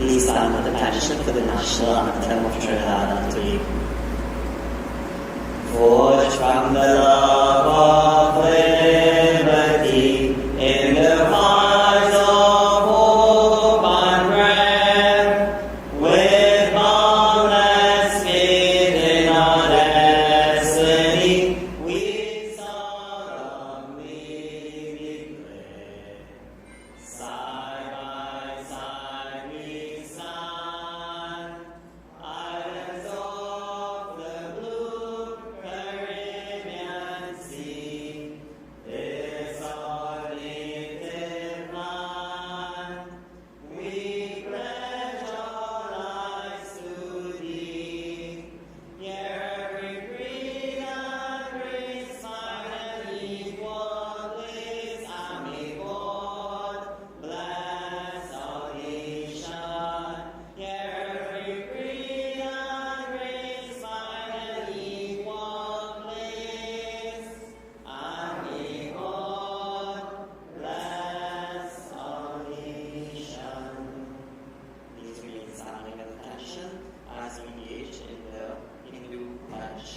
Please stand with attention for the national anthem of Trinidad and Tobago. Forged from the love of liberty in the hearts of hope and prayer, with boundless faith in our destiny, we solemnly declare, side by side we stand, islands of the blue Caribbean Sea, this our native land. We pledge our lives to thee. Here every creed and grace find an equal place, and may God bless our nation. Here every creed and grace find an equal place, and may God bless our nation. Please remain standing at attention as we engage in the Hindu pledge.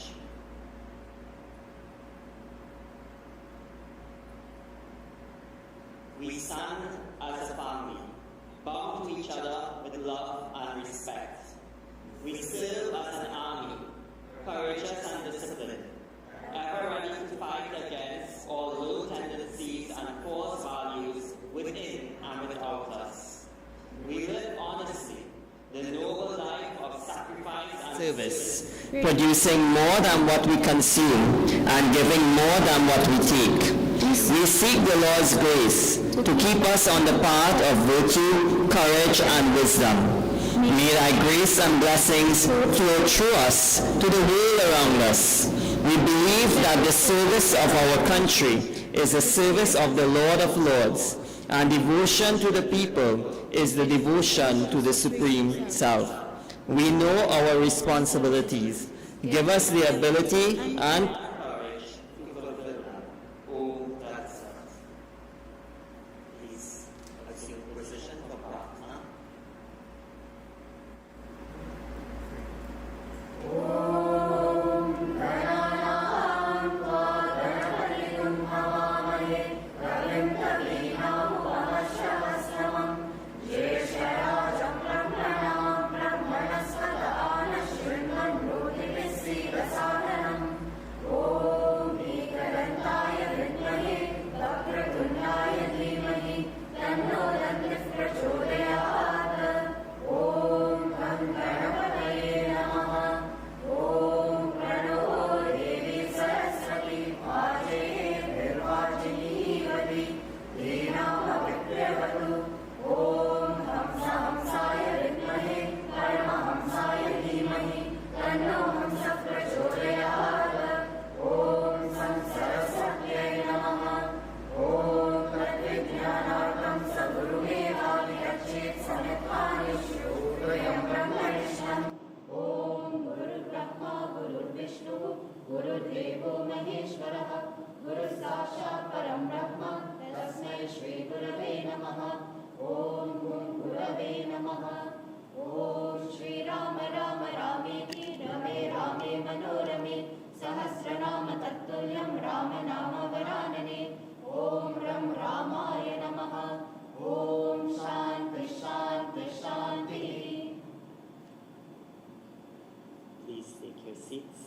We stand as a family, bound to each other with love and respect. We serve as an army, courageous and disciplined, ever ready to fight against all low tendencies and false values within and without us. We live honestly, the noble life of sacrifice and service, producing more than what we consume and giving more than what we take. We seek the Lord's grace to keep us on the path of virtue, courage, and wisdom. May thy grace and blessings flow through us to the world around us. We believe that the service of our country is the service of the Lord of Lords, and devotion to the people is the devotion to the Supreme Self. We know our responsibilities. Give us the ability and courage to fulfill them. Oh, that's it. Please assume position for Prachar. गुरुर्देवो महेश्वरः गुरुसाक्षात् परं ब्रह्म तस्मै श्री गुरवे नमः ॐ गुरवे नमः ॐ श्री राम राम रामेति रमे रामे मनोरमे सहस्रनाम तत्तुल्यं राम नाम वरानने ॐ रं रामाय नमः ॐ शान्ति शान्ति शान्तिः. Please take your seats.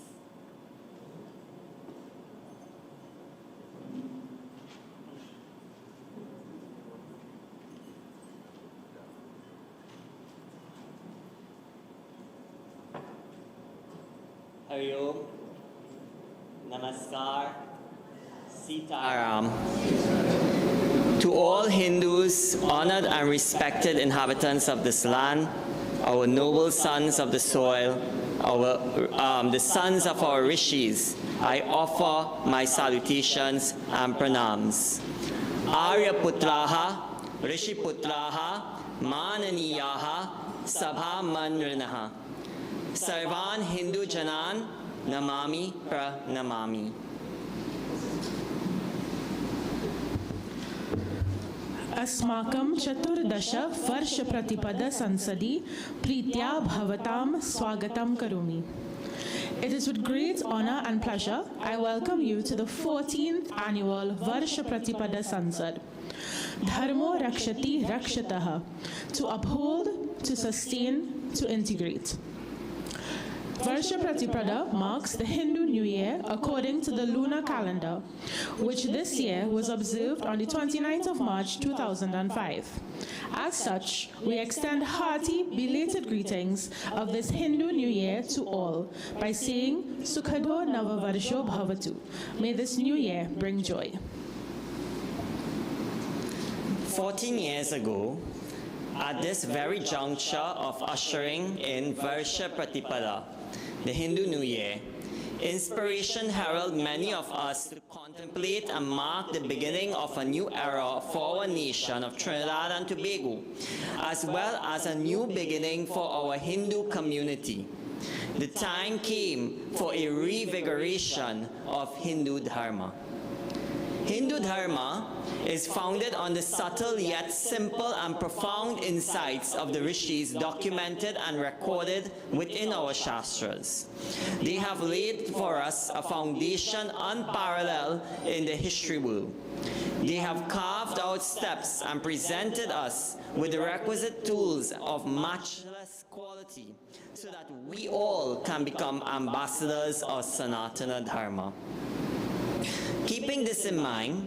Hari Om, Namaskar, Sitaram. To all Hindus, honored and respected inhabitants of this land, our noble sons of the soil, the sons of our rishis, I offer my salutations and pranams. Arya Putraha, Rishi Putraha, Mananiyaha, Sabha Manrinaha. Sarvan Hindu Janan, Namami Pranamami. अस्माकं चतुर्दश वर्ष प्रतिपद संसदि प्रीत्या भवतां स्वागतं करोमि. It is with great honor and pleasure I welcome you to the 14th annual Varsha Pratipada Sansad. Dharmo Rakshati Rakṣitaḥ, to uphold, to sustain, to integrate. Varsha Pratipada marks the Hindu New Year according to the lunar calendar, which this year was observed on the 29th of March 2005. As such, we extend hearty, belated greetings of this Hindu New Year to all by saying, Sukhado Navavarsho Bhavatu. May this new year bring joy. 14 years ago, at this very juncture of ushering in Varsha Pratipada, the Hindu New Year, inspiration heralded many of us to contemplate and mark the beginning of a new era for our nation of Trinidad and Tobago, as well as a new beginning for our Hindu community. The time came for a revigoration of Hindu Dharma. Hindu Dharma is founded on the subtle yet simple and profound insights of the rishis documented and recorded within our Shastras. They have laid for us a foundation unparalleled in the history world. They have carved out steps and presented us with the requisite tools of matchless quality so that we all can become ambassadors of Sanātana Dharma. Keeping this in mind,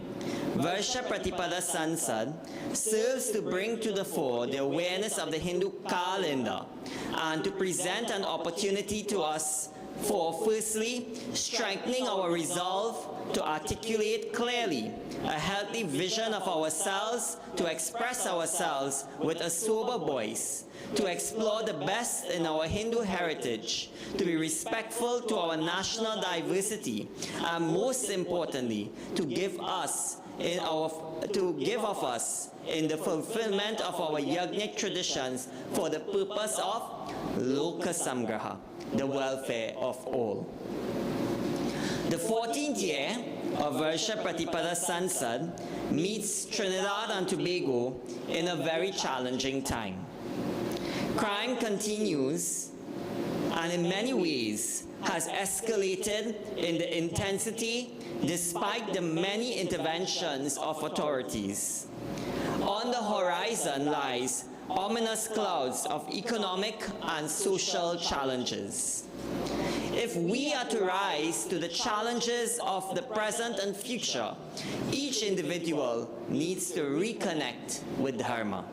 Varsha Pratipada Sansad serves to bring to the fore the awareness of the Hindu kaalendar and to present an opportunity to us for, firstly, strengthening our resolve to articulate clearly a healthy vision of ourselves, to express ourselves with a sober voice, to explore the best in our Hindu heritage, to be respectful to our national diversity, and most importantly, to give of us in the fulfillment of our yajnic traditions for the purpose of loka samgraha, the welfare of all. The 14th year of Varsha Pratipada Sansad meets Trinidad and Tobago in a very challenging time. Crime continues and in many ways has escalated in the intensity despite the many interventions of authorities. On the horizon lies ominous clouds of economic and social challenges. If we are to rise to the challenges of the present and future, each individual needs to reconnect with Dharma.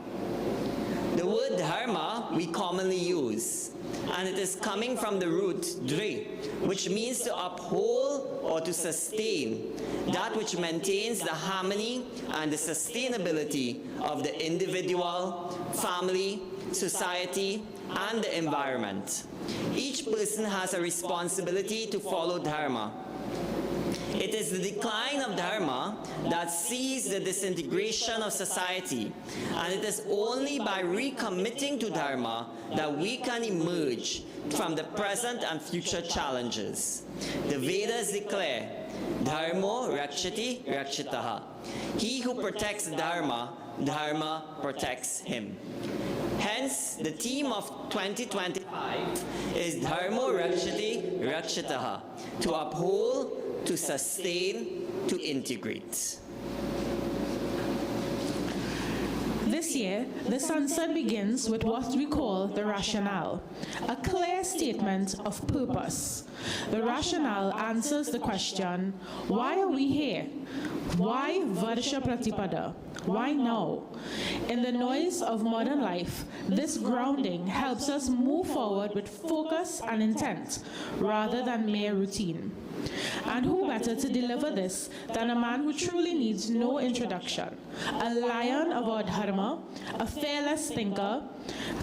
The word Dharma we commonly use, and it is coming from the root dre, which means to uphold or to sustain, that which maintains the harmony and the sustainability of the individual, family, society, and the environment. Each person has a responsibility to follow Dharma. It is the decline of Dharma that sees the disintegration of society, and it is only by recommitting to Dharma that we can emerge from the present and future challenges. The Vedas declare, Dharmo Rakshati Rakṣitaḥ. He who protects Dharma, Dharma protects him. Hence, the theme of 2025 is Dharmo Rakshati Rakṣitaḥ, to uphold, to sustain, to integrate. This year, the Sansad begins with what we call the rationale, a clear statement of purpose. The rationale answers the question, why are we here? Why Varsha Pratipada? Why now? In the noise of modern life, this grounding helps us move forward with focus and intent, rather than mere routine. And who better to deliver this than a man who truly needs no introduction, a lion of our Dharma, a fearless thinker,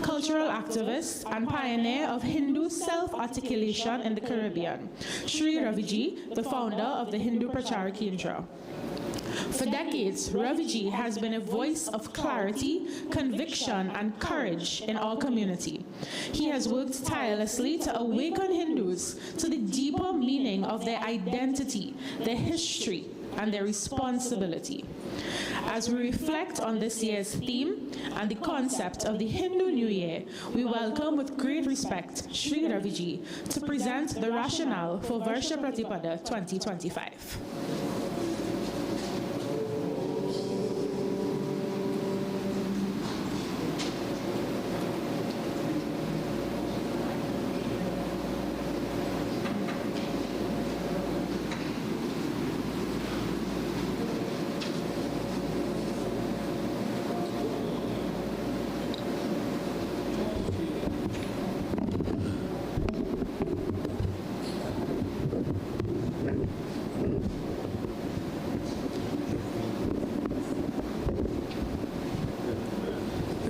cultural activist, and pioneer of Hindu self-articulation in the Caribbean, Shri Raviji, the founder of the Hindu Prachar Kendra. For decades, Raviji has been a voice of clarity, conviction, and courage in our community. He has worked tirelessly to awaken Hindus to the deeper meaning of their identity, their history, and their responsibility. As we reflect on this year's theme and the concept of the Hindu New Year, we welcome with great respect Shri Raviji to present the rationale for Varsha Pratipada 2025.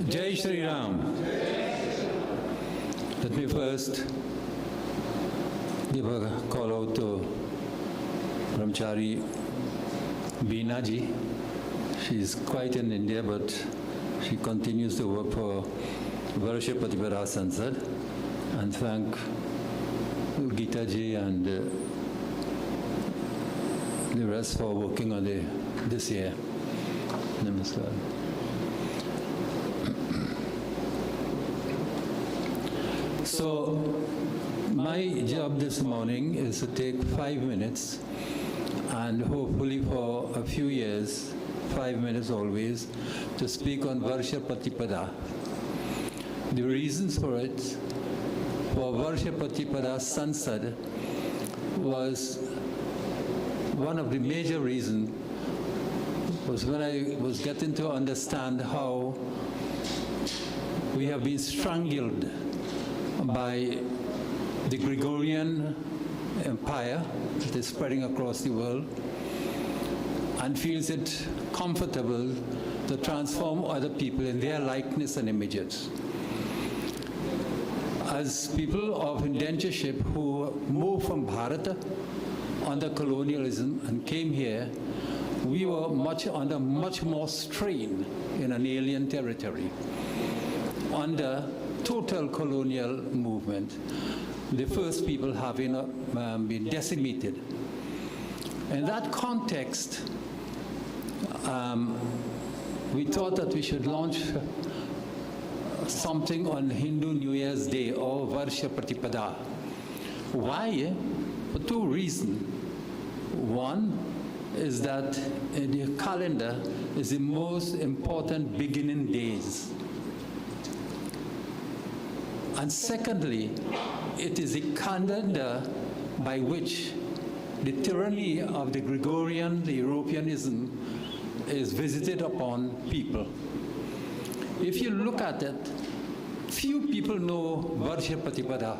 Jai Shri Ram. Let me first give a call out to Brahmachari Veena ji. She's quite in India, but she continues to work for Varsha Pratipada Sansad. And thank Gita ji and the rest for working on this year. Namaskar. So, my job this morning is to take 5 minutes and hopefully for a few years, 5 minutes always, to speak on Varsha Pratipada. The reasons for it, for Varsha Pratipada Sansad, was one of the major reasons was when I was getting to understand how we have been strangled by the Gregorian Empire that is spreading across the world and feels it comfortable to transform other people in their likeness and images. As people of indentureship who moved from Bharata under colonialism and came here, we were under much more strain in an alien territory. Under total colonial movement, the first people having been decimated. In that context, we thought that we should launch something on Hindu New Year's Day or Varsha Pratipada. Why? For two reasons. One is that in the calendar is the most important beginning days. And secondly, it is a calendar by which the tyranny of the Gregorian, the Europeanism, is visited upon people. If you look at it, few people know Varsha Pratipada.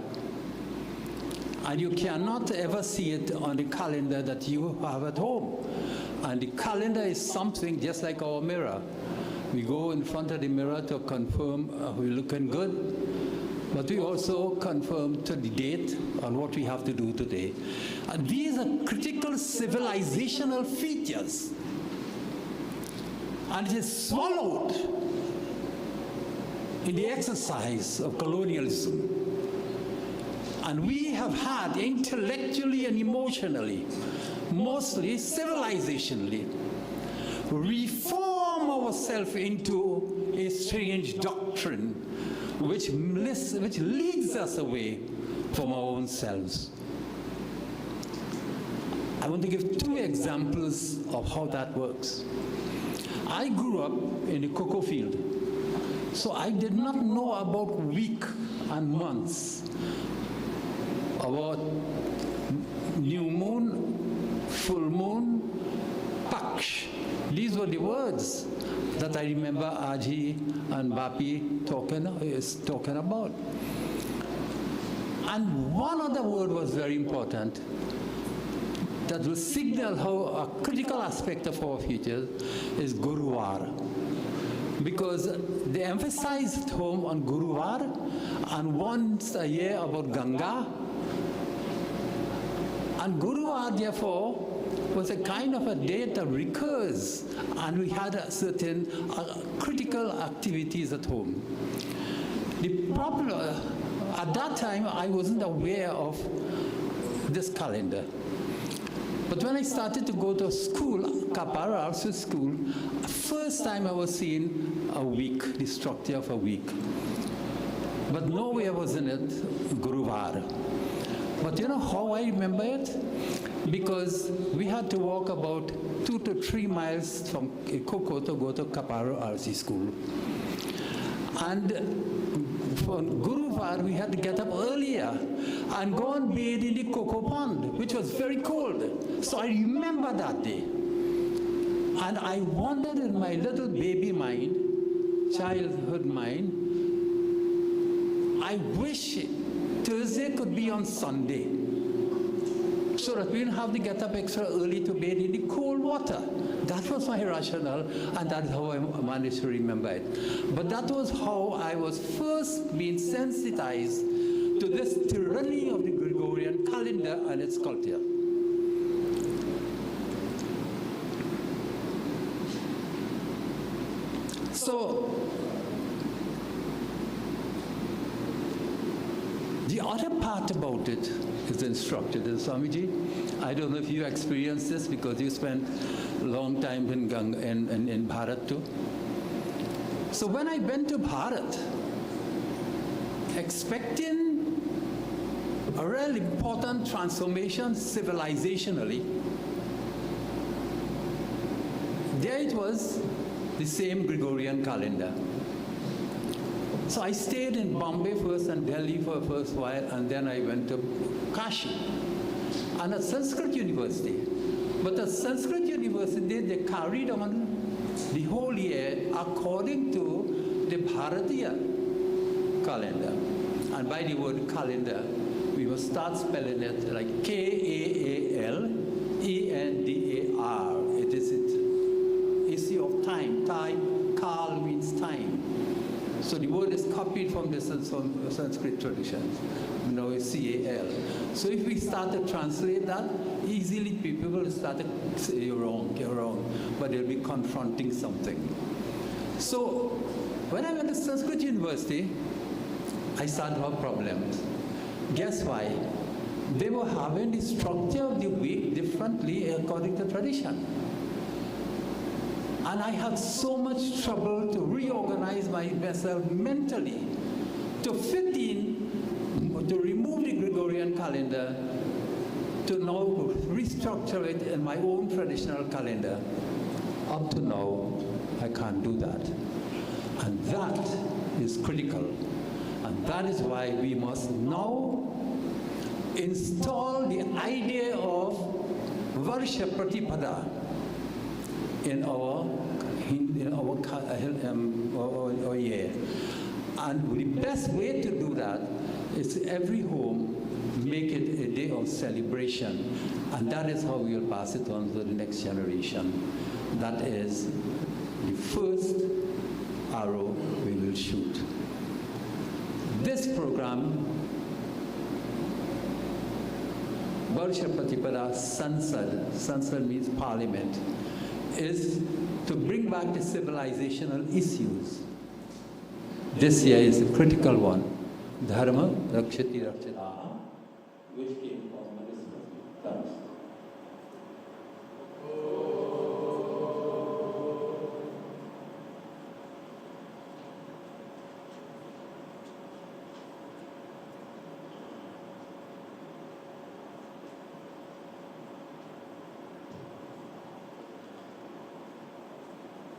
And you cannot ever see it on the calendar that you have at home. And the calendar is something just like our mirror. We go in front of the mirror to confirm we're looking good. But we also confirm to the date on what we have to do today. And these are critical civilizational features. And it is swallowed in the exercise of colonialism. And we have had intellectually and emotionally, mostly civilizationally, reform ourselves into a strange doctrine which leads us away from our own selves. I want to give two examples of how that works. I grew up in a cocoa field, so I did not know about week and months, about new moon, full moon, paksh. These were the words that I remember Aji and Bapi talking about. And one other word was very important that will signal how a critical aspect of our future is Guruvar. Because they emphasized home on Guruvar and once a year about Ganga. And Guruvar, therefore, was a kind of a date that recurs, and we had a certain critical activities at home. The problem, at that time, I wasn't aware of this calendar. But when I started to go to school, Kapara also school, first time I was seeing a week, the structure of a week. But nowhere was in it Guruvar. But you know how I remember it? Because we had to walk about 2 to 3 miles from Koko to go to Kapara RC school. And for Guruvar, we had to get up earlier and go and bathe in the Cocoa Pond, which was very cold. So I remember that day. And I wondered in my little baby mind, childhood mind, I wish Thursday could be on Sunday, so that we didn't have to get up extra early to bathe in the cold water. That was my rationale, and that's how I managed to remember it. But that was how I was first being sensitized to this tyranny of the Gregorian calendar and its culture. So, the other part about it is instructed in Swamiji. I don't know if you experienced this because you spent a long time in Bharat too. So when I went to Bharat, expecting a real important transformation civilizationally, there it was, the same Gregorian calendar. So I stayed in Bombay first and Delhi for a first while, and then I went to Kashi and at Sanskrit University. But at Sanskrit University, they carried on the whole year according to the Bharatiya calendar. And by the word calendar, we will start spelling it like K-A-A-L-E-N-D-A-R. It is the issue of time. Time, Kal means time. So the word is copied from the Sanskrit traditions. You know, it's C-A-L. So if we start to translate that, easily people will start to say, you're wrong, but they'll be confronting something. So when I went to Sanskrit University, I started to have problems. Guess why? They were having the structure of the week differently according to tradition. And I had so much trouble to reorganize myself mentally, to fit in, to remove the Gregorian calendar, to now restructure it in my own traditional calendar. Up to now, I can't do that. And that is critical. And that is why we must now install the idea of Varsha Pratipada in our year. And the best way to do that is every home make it a day of celebration, and that is how we will pass it on to the next generation. That is the first arrow we will shoot. This program, Varsha Pratipada Sansad, Sansad means parliament, is to bring back the civilizational issues. This year is a critical one, Dharma Rakshati Rakṣitāḥ, which came from Dharma.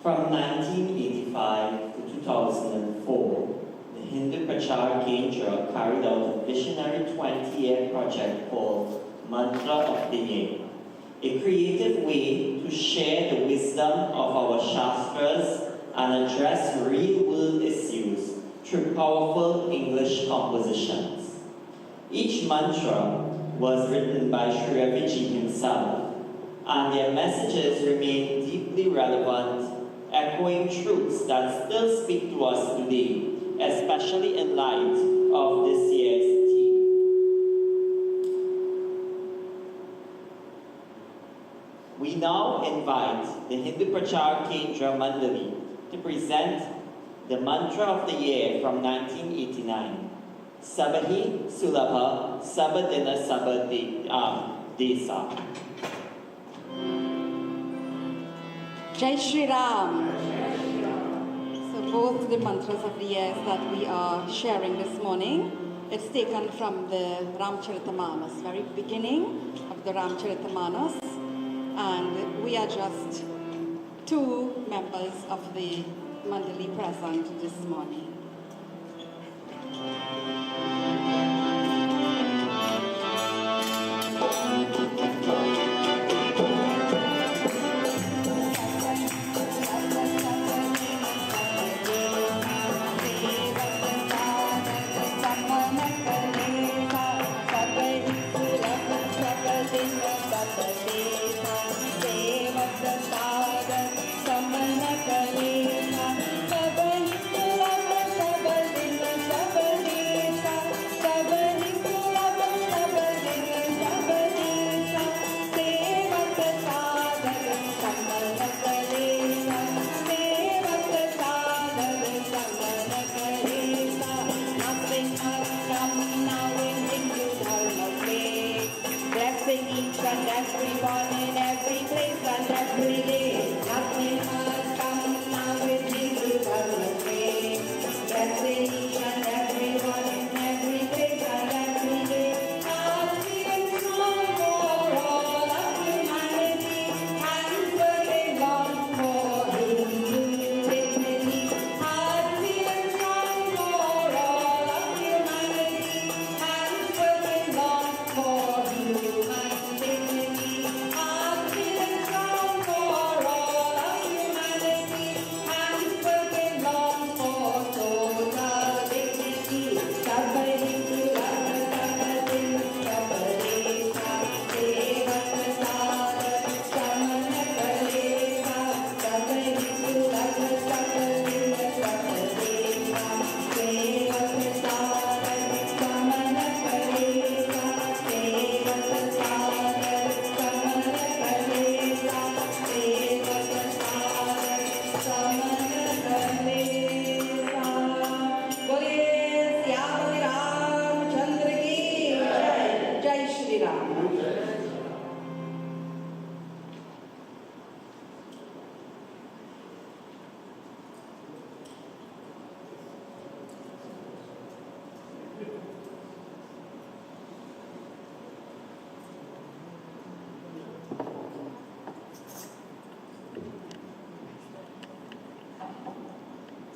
From 1985 to 2004, the Hindu Prachar Kendra carried out a visionary 20-year project called Mantra of the Year, a creative way to share the wisdom of our Shastras and address real-world issues through powerful English compositions. Each mantra was written by Shri Ram himself, and their messages remain deeply relevant, echoing truths that still speak to us today, especially in light of this year's theme. We now invite the Hindu Prachar Kendra Mandali to present the mantra of the year from 1989, Sabahi Sulabha Sabadina Sabadesa. Jai Shri Ram. So both the mantras of the years that we are sharing this morning, it's taken from the Ramcharitamanas, very beginning of the Ramcharitamanas, and we are just two members of the Mandali present this morning.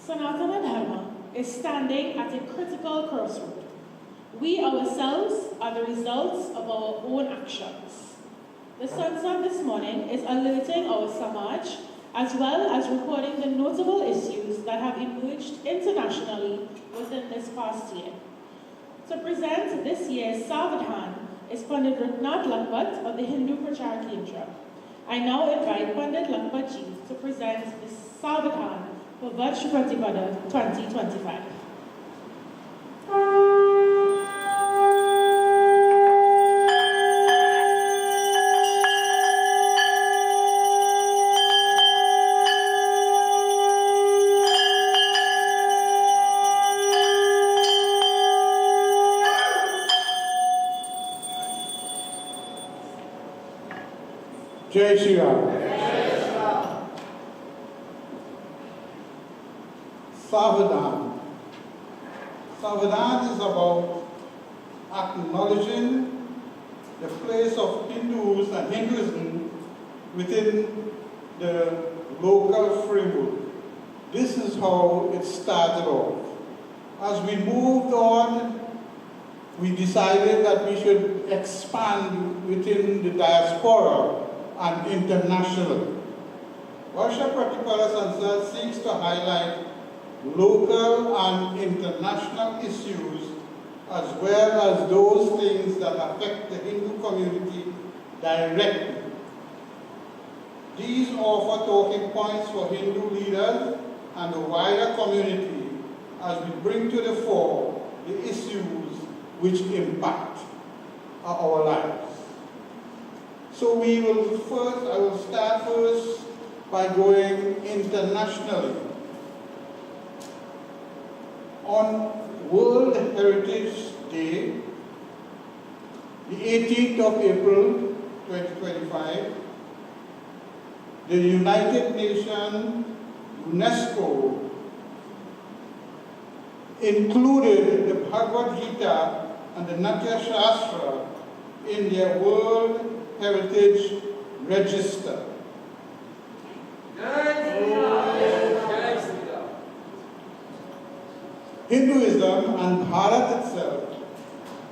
Sanātana Dharma is standing at a critical crossroad. We ourselves are the results of our own actions. The Sansad this morning is alerting our Samaj as well as recording the notable issues that have emerged internationally within this past year. To present this year's Savadhan is Pandit Ratnath Lakpat of the Hindu Prachar Kendra. I now invite Pandit Lakpat ji to present the Savadhan for Varsha Pratipada 2025. Jai Shri Ram. Savadhan. Savadhan is about acknowledging the place of Hindus and Hinduism within the local framework. This is how it started off. As we moved on, we decided that we should expand within the diaspora and internationally. Varsha Pratipada Sansad seeks to highlight local and international issues as well as those things that affect the Hindu community directly. These offer talking points for Hindu leaders and the wider community as we bring to the fore the issues which impact our lives. So I will start first by going internationally. On World Heritage Day, the 18th of April 2025, the United Nations, UNESCO, included the Bhagavad Gita and the Natya Shastra in their World Heritage Register. Hinduism and Bharat itself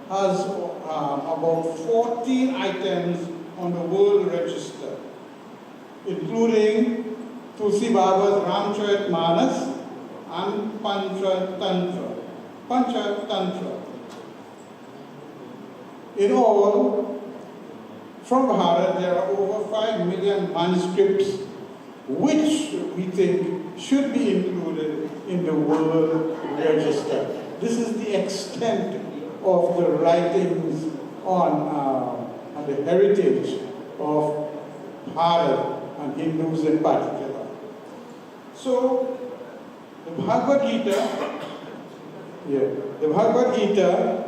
has about 14 items on the World Register, including Tulsi Baba's Ramcharitmanas and Panchatantra. In all, from Bharat, there are over 5 million manuscripts which we think should be included in the World Register. This is the extent of the writings on the heritage of Bharat and Hindus in particular. So, the Bhagavad Gita,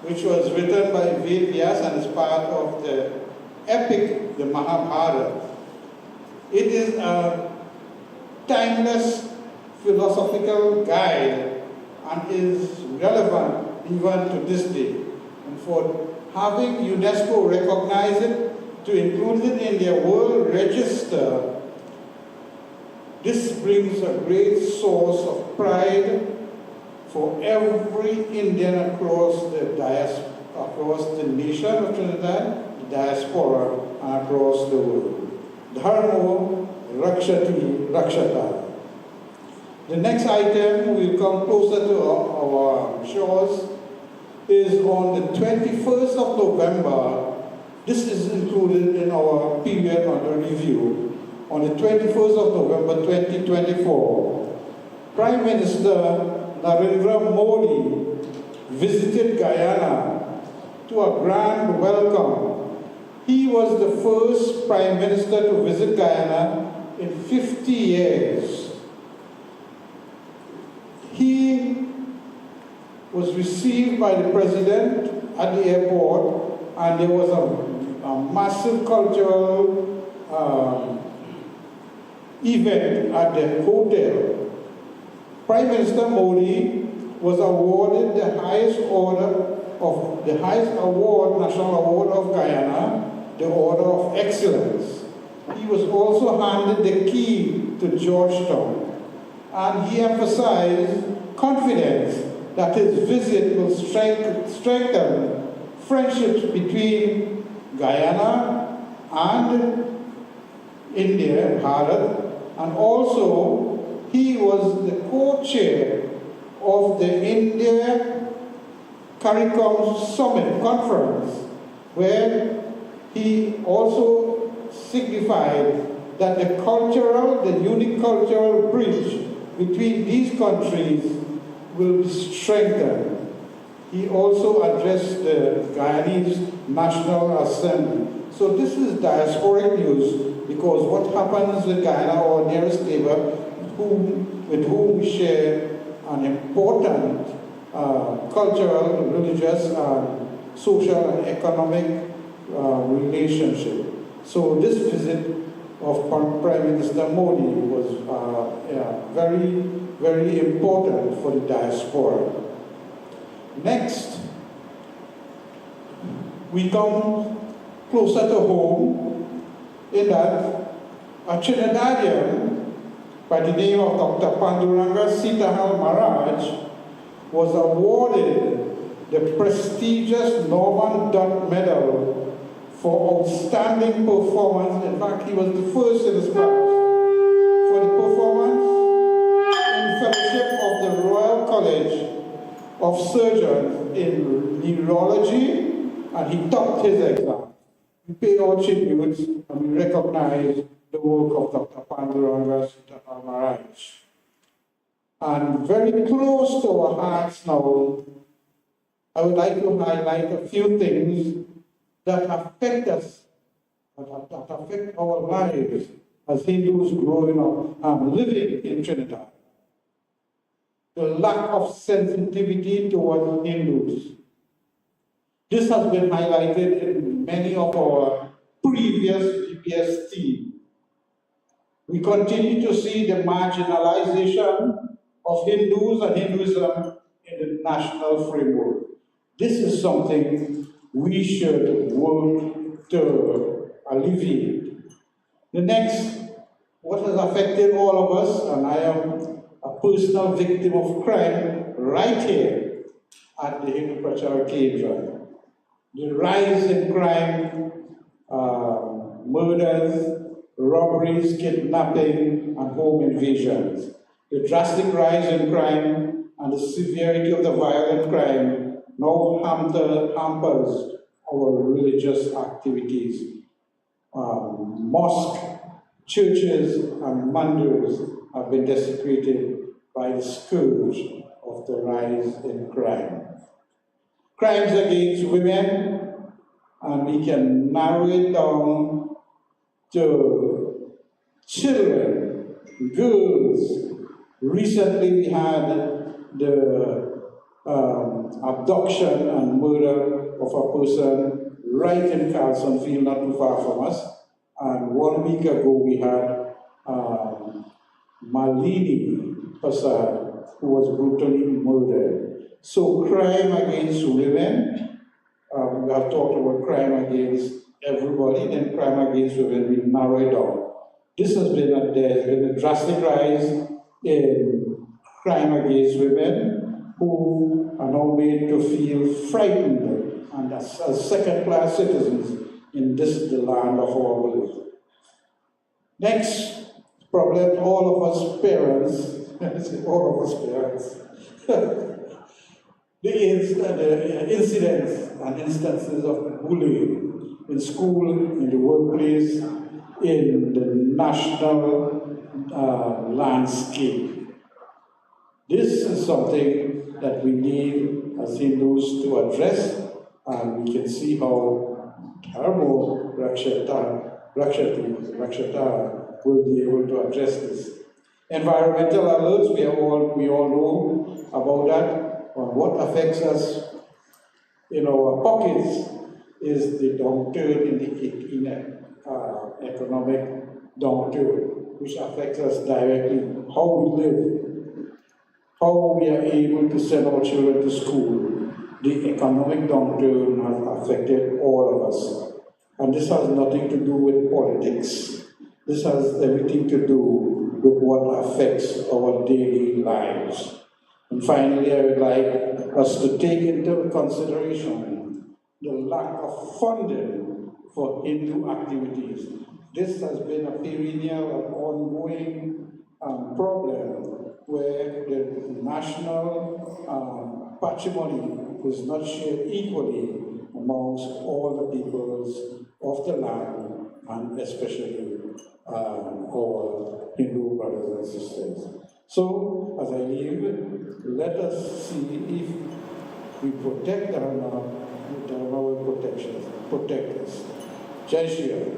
which was written by Vedas and is part of the epic, the Mahabharata, it is a timeless philosophical guide and is relevant even to this day. And for having UNESCO recognize it, to include it in their World Register, this brings a great source of pride for every Indian across the nation of Trinidad, the diaspora, and across the world. DHARMO RAKŠATI. The next item will come closer to our shores is on the 21st of November. This is included in our period under review. On the 21st of November 2024, Prime Minister Narendra Modi visited Guyana to a grand welcome. He was the first Prime Minister to visit Guyana in 50 years. He was received by the President at the airport, and there was a massive cultural event at the hotel. Prime Minister Modi was awarded the highest award, national award of Guyana, the Order of Excellence. He was also handed the key to Georgetown, and he emphasized confidence that his visit will strengthen friendships between Guyana and India, Bharat, and also he was the co-chair of the India CARICOM Summit Conference, where he also signified that the unique cultural bridge between these countries will be strengthened. He also addressed the Guyanese National Assembly. So this is diasporic news, because what happens with Guyana, our nearest neighbor, with whom we share an important cultural, religious, social and economic relationship. So this visit of Prime Minister Modi was very, very important for the diaspora. Next, we come closer to home in that a Trinidadian by the name of Dr. Panduranga Sitahal Maharaj was awarded the prestigious Norman Dutt Medal for outstanding performance. In fact, he was the first in his class for the performance in fellowship of the Royal College of Surgeons in neurology, and he topped his exam. We pay our tributes and we recognize the work of Dr. Panduranga Sitahal Maharaj. And very close to our hearts now, I would like to highlight a few things that affect us, that affect our lives as Hindus growing up and living in Trinidad. The lack of sensitivity towards Hindus. This has been highlighted in many of our previous GPS themes. We continue to see the marginalization of Hindus and Hinduism in the national framework. This is something we should work to alleviate. The next, what has affected all of us, and I am a personal victim of crime right here at the Hindu Prachar Kendra. The rise in crime, murders, robberies, kidnapping, and home invasions. The drastic rise in crime and the severity of the violent crime now hampers our religious activities. Mosques, churches, and mandirs have been desecrated by the scourge of the rise in crime. Crimes against women, and we can narrow it down to children, girls. Recently we had the abduction and murder of a person right in Carlsonfield, not too far from us. And 1 week ago we had Malini Prasad, who was brutally murdered. So crime against women, we have talked about crime against everybody, then crime against women, we narrow it down. This has been there's been a drastic rise in crime against women who are now made to feel frightened and as second-class citizens in this, the land of our belief. Next problem, all of us parents, all of us parents, the incidents and instances of bullying in school, in the workplace, in the national landscape. This is something that we need as Hindus to address, and we can see how DHARMO Rakṣati will be able to address this. Environmental alerts, we all know about that. What affects us in our pockets is the downturn in the economic downturn, which affects us directly, how we live, how we are able to send our children to school. The economic downturn has affected all of us. And this has nothing to do with politics. This has everything to do with what affects our daily lives. And finally, I would like us to take into consideration the lack of funding for Hindu activities. This has been a perennial and ongoing problem where the national patrimony is not shared equally amongst all the peoples of the land, and especially our Hindu brothers and sisters. So, as I leave, let us see if we protect Dharma, Dharma will protect us. Jai Shri Ram.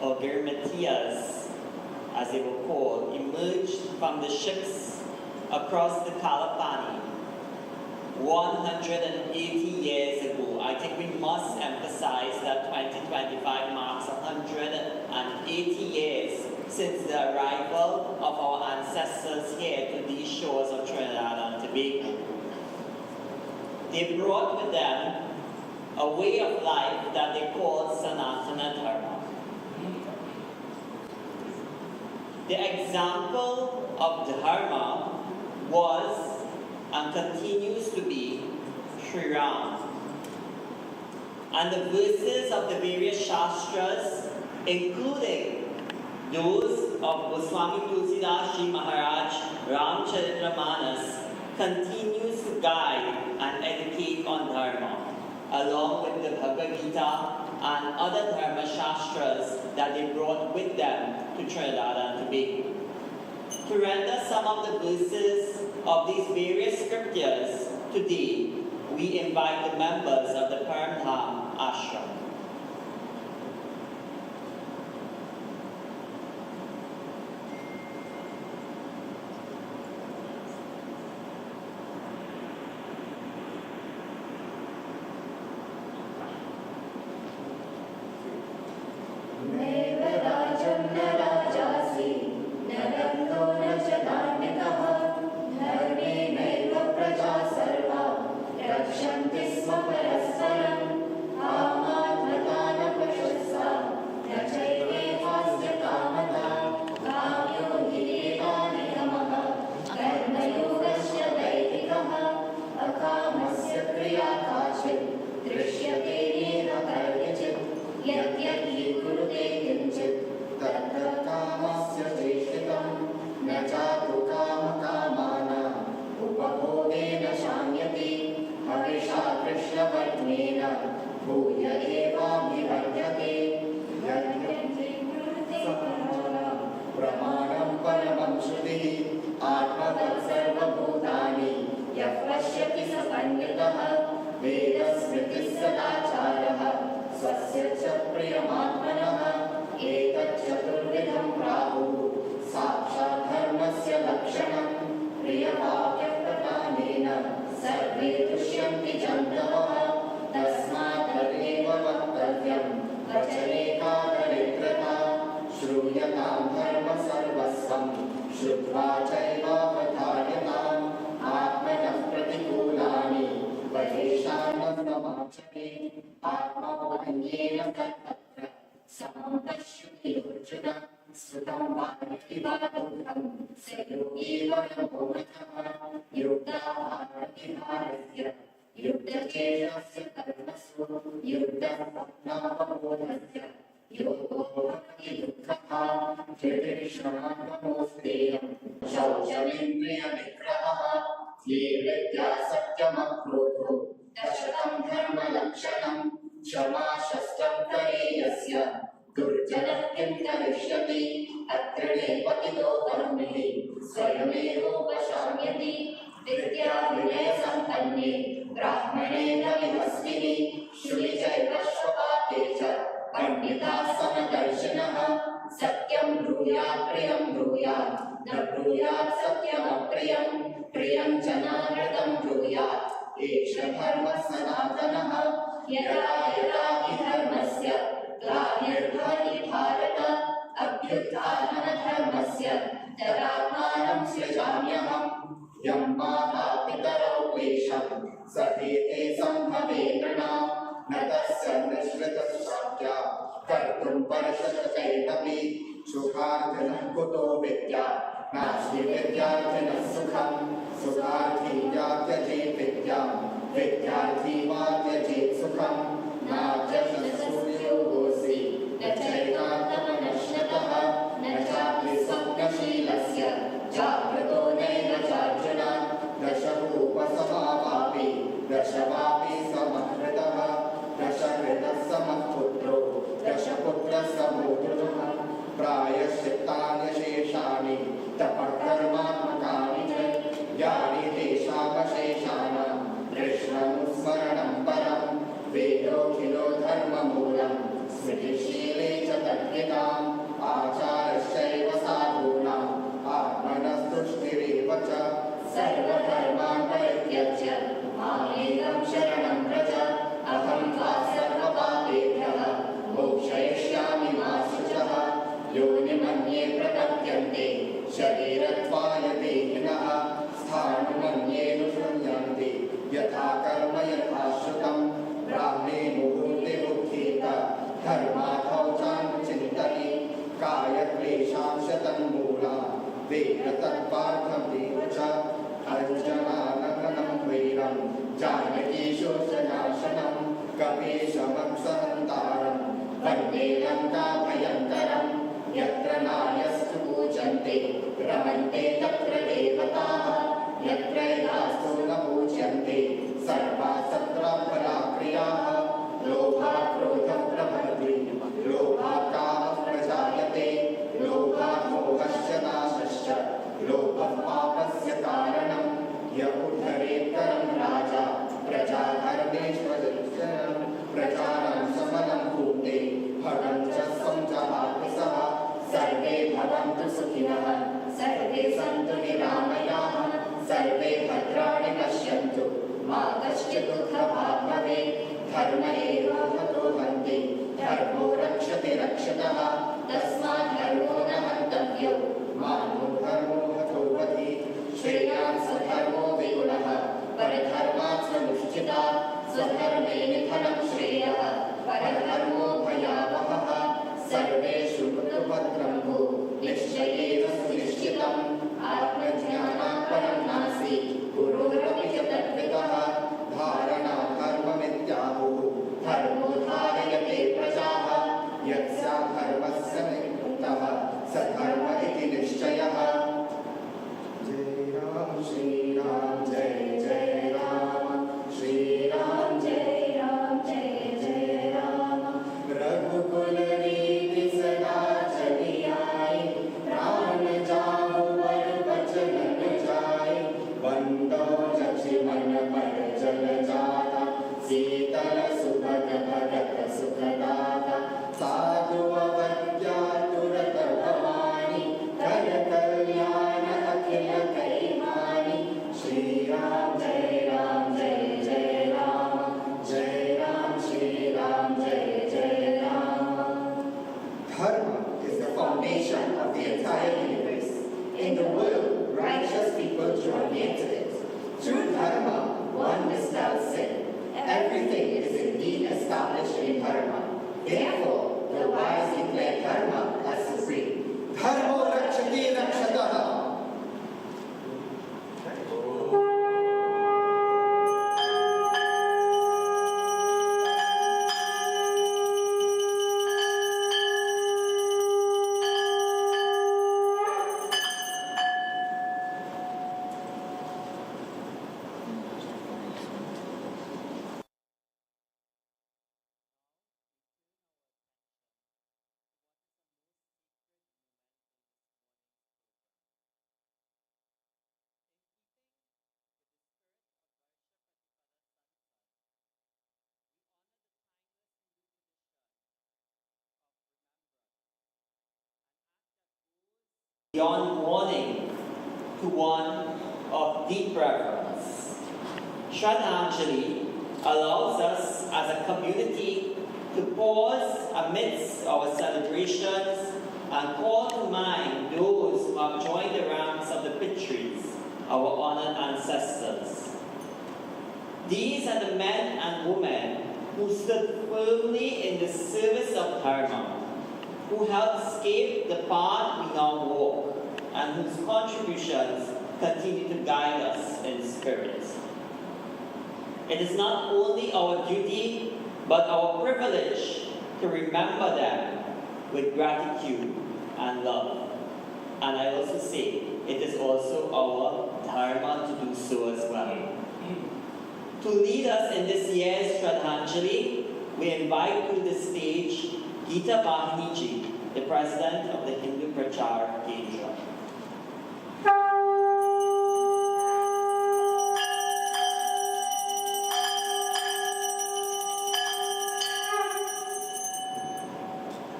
or Girmatias, as they were called, emerged from the ships across the Kalapani 180 years ago. I think we must emphasize that 2025 marks 180 years since the arrival of our ancestors here to these shores of Trinidad and Tobago. They brought with them a way of life that they called Sanātana Dharma. The example of Dharma was and continues to be Shri Ram. And the verses of the various Shastras, including those of Swami Tulsidas Ji Maharaj, Ramcharitamanas, continues to guide and educate on Dharma, along with the Bhagavad Gita and other Dharma Shastras that they brought with them to Trinidad and Tobago. To render some of the verses of these various scriptures today, we invite the members of the Paramdham ashram. प्रचार सुखिनः सर्वे सन्तु निरामयाः सर्वे भद्राणि पश्यन्तु मा कश्चित् दुःखभाग् भवेत् धर्म एव हतो हन्ति धर्मो रक्षति रक्षितः तस्मात् धर्मो न हन्तव्यो मानो धर्मो हतो वधि श्रेयान् स्वधर्मो विगुणः परधर्मात् स्वनुष्ठिता स्वधर्मे निधनं श्रेयः परधर्मो भयावहः सर्वेषु भद्रं भो निश्चयेन सुनिश्चितम् आत्मज्ञानात् परं नास्ति गुरोरपि च तद्वितः धारणा धर्ममित्याहुः धर्मो धारयते प्रजाः यस्या धर्मस्य निवृत्तः स धर्म इति निश्चयः। जय राम श्रीराम जय जय राम श्रीराम जय जय राम रघुकुल रीति सदा चली आई प्राण जाहु वर बचन न जाय बंदो लक्ष्मण पर जल जाता शीतल सुभग भगत सुखदाता साधु अवज्ञा तुरत भवानी कर कल्याण अखिल कैवानी श्री राम जय जय राम जय राम श्री राम जय Ram. Dharma is the foundation of the entire universe. In the world, righteous people draw near to it. Through Dharma, one dispels sin. Everything is indeed established in Dharma. Therefore, the wise declare Dharma as supreme. Dharmo Rakshati Rakṣitaḥ. Beyond mourning to one of deep reverence. Shraddhanjali allows us as a community to pause amidst our celebrations and call to mind those who have joined the ranks of the Pitris, our honored ancestors. These are the men and women who stood firmly in the service of Dharma, who helped shape the path we now walk, and whose contributions continue to guide us in spirit. It is not only our duty, but our privilege to remember them with gratitude and love. And I also say, it is also our Dharma to do so as well. To lead us in this year's Shraddhanjali, we invite to the stage Gita Vahiniji, the President of the Hindu Prachar Kendra.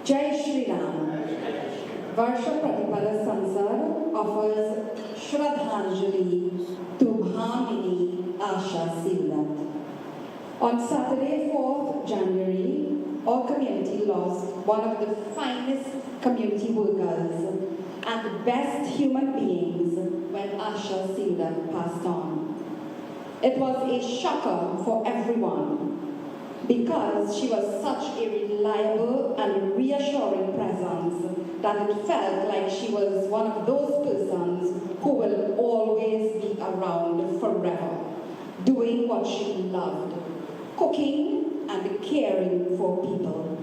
Jai Shri Ram. Varsha Pratipada Sansad offers Shraddhanjali to Bhamini Asha Sivdat. On Saturday, 4th January, our community lost one of the finest community workers and the best human beings when Asha Sivdat passed on. It was a shocker for everyone because she was such a reliable and reassuring presence that it felt like she was one of those persons who will always be around forever, doing what she loved, cooking and caring for people.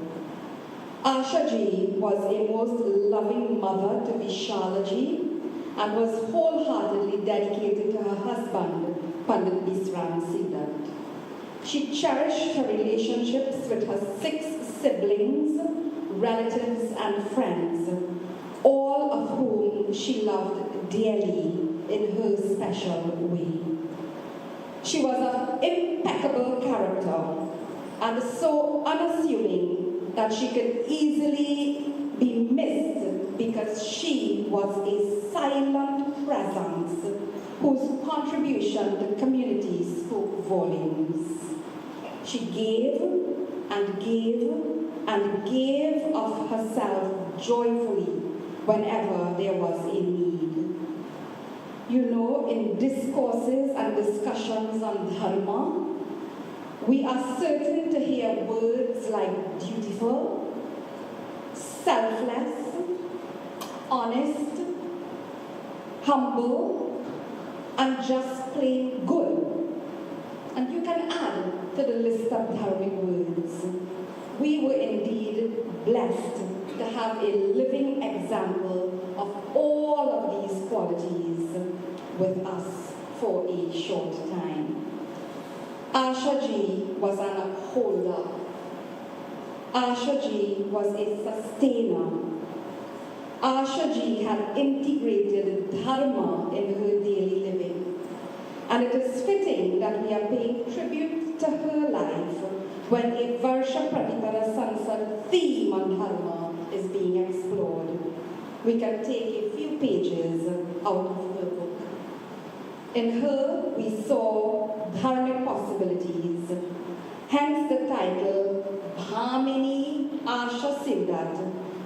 Asha Ji was a most loving mother to Vishalaji and was wholeheartedly dedicated to her husband, Pandit Bisram Sivdat. She cherished her relationships with her 6 siblings, relatives and friends, all of whom she loved dearly in her special way. She was of impeccable character and so unassuming that she could easily be missed because she was a silent presence whose contribution to the community spoke volumes. She gave and gave and gave of herself joyfully whenever there was a need. You know, in discourses and discussions on Dharma, we are certain to hear words like dutiful, selfless, honest, humble, and just plain good. And you can add to the list of Dharmic words. We were indeed blessed to have a living example of all of these qualities with us for a short time. Asha Ji was an upholder. Asha Ji was a sustainer. Asha Ji had integrated Dharma in her daily living. And it is fitting that we are paying tribute to her life when a Varsha Pratipada Sansad theme on Dharma is being explored. We can take a few pages out of her book. In her, we saw Dharmic possibilities, hence the title Bhamini Asha Siddhat,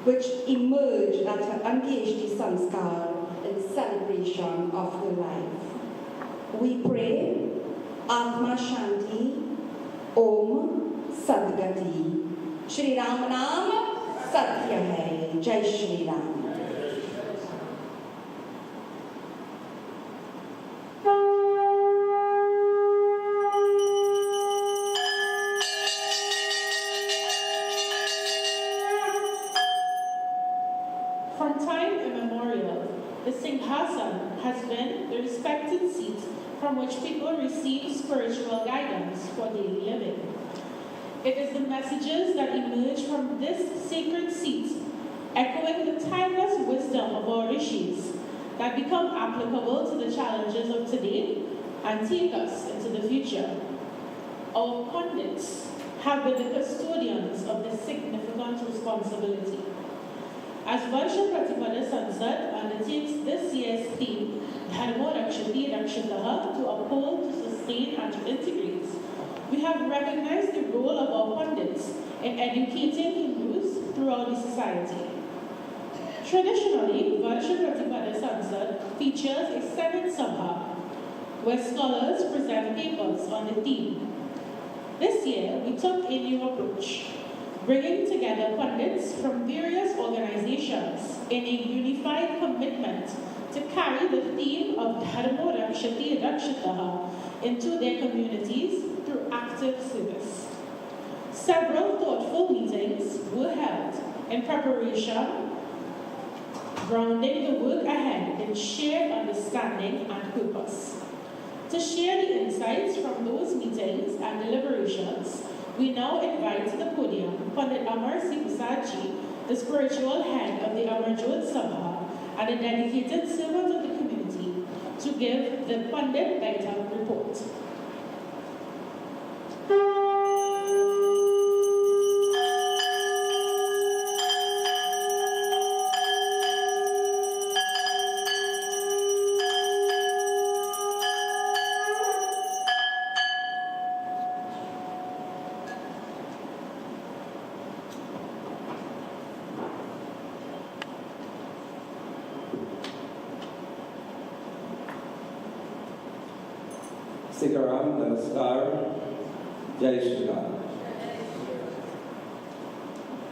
which emerged at her Antyeshti Sanskar in celebration of her life. We pray, Atma Shanti, Om Sadgati. Shri Ram Naam Satya Hai. Jai Shri Ram. From time immemorial, the Singhasan has been the respected seat from which people receive spiritual guidance for daily living. It is the messages that emerge from this sacred seat, echoing the timeless wisdom of our rishis, that become applicable to the challenges of today and take us into the future. Our pundits have been the custodians of this significant responsibility. As Varsha Pratipada Sansad undertakes this year's theme, DHARMO RAKŠATI RAKŠITAʿ, to uphold, to sustain, and to integrate, we have recognized the role of our pundits in educating Hindus throughout the society. Traditionally, Varsha Pratipada Sansad features a Senate Sabha, where scholars present papers on the theme. This year, we took a new approach, bringing together pundits from various organizations in a unified commitment to carry the theme of DHARMO RAKŠATI RAKŠITAʿ into their communities through active service. Several thoughtful meetings were held in preparation, grounding the work ahead in shared understanding and purpose. To share the insights from those meetings and deliberations, we now invite to the podium Pandit Amar Sivasaji, the spiritual head of the Amarjot Sabha and a dedicated servant of the community, to give the Pandit Baitam report. Shri Ram, Namaskar, Jai Shri Ram.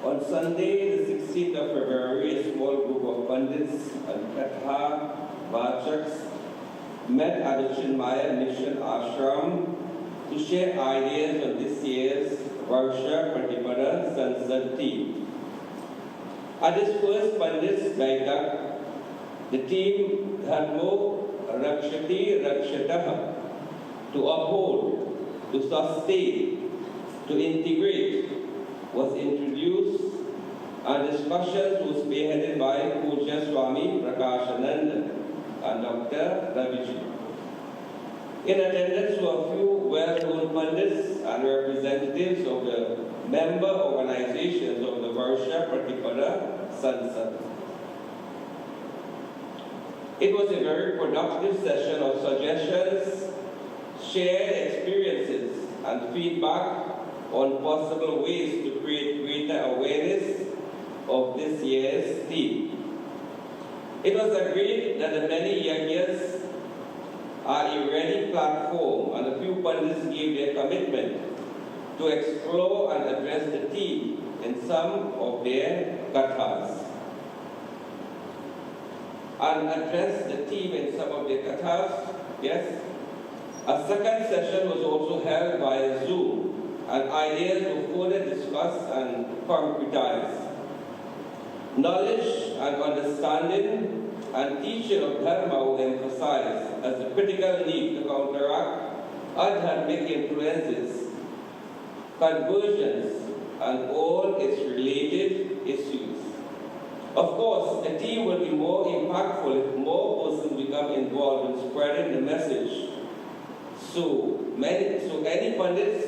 On Sunday, the 16th of February, a small group of pundits and Katha Vachaks met at the Chinmaya Mission Ashram to share ideas on this year's Varsha Pratipada Sansad theme. At this first Pandit's Gaitak, the theme DHARMO RAKŠATI RAKŠITAʿ, to uphold, to sustain, to integrate, was introduced, and discussions were spearheaded by Pujya Swami Prakashananda and Dr. Raviji. In attendance were a few well-known pundits and representatives of the member organizations of the Varsha Pratipada Sansad. It was a very productive session of suggestions, shared experiences, and feedback on possible ways to create greater awareness of this year's theme. It was agreed that the many yajnas are a ready platform, and a few pundits gave their commitment to explore and address the theme in some of their kathas. Yes. A second session was also held via Zoom, and ideas were further discussed and concretized. Knowledge and understanding and teaching of Dharma were emphasized as a critical need to counteract adharmic influences, conversions, and all its related issues. Of course, the theme will be more impactful if more persons become involved in spreading the message. So any pundits,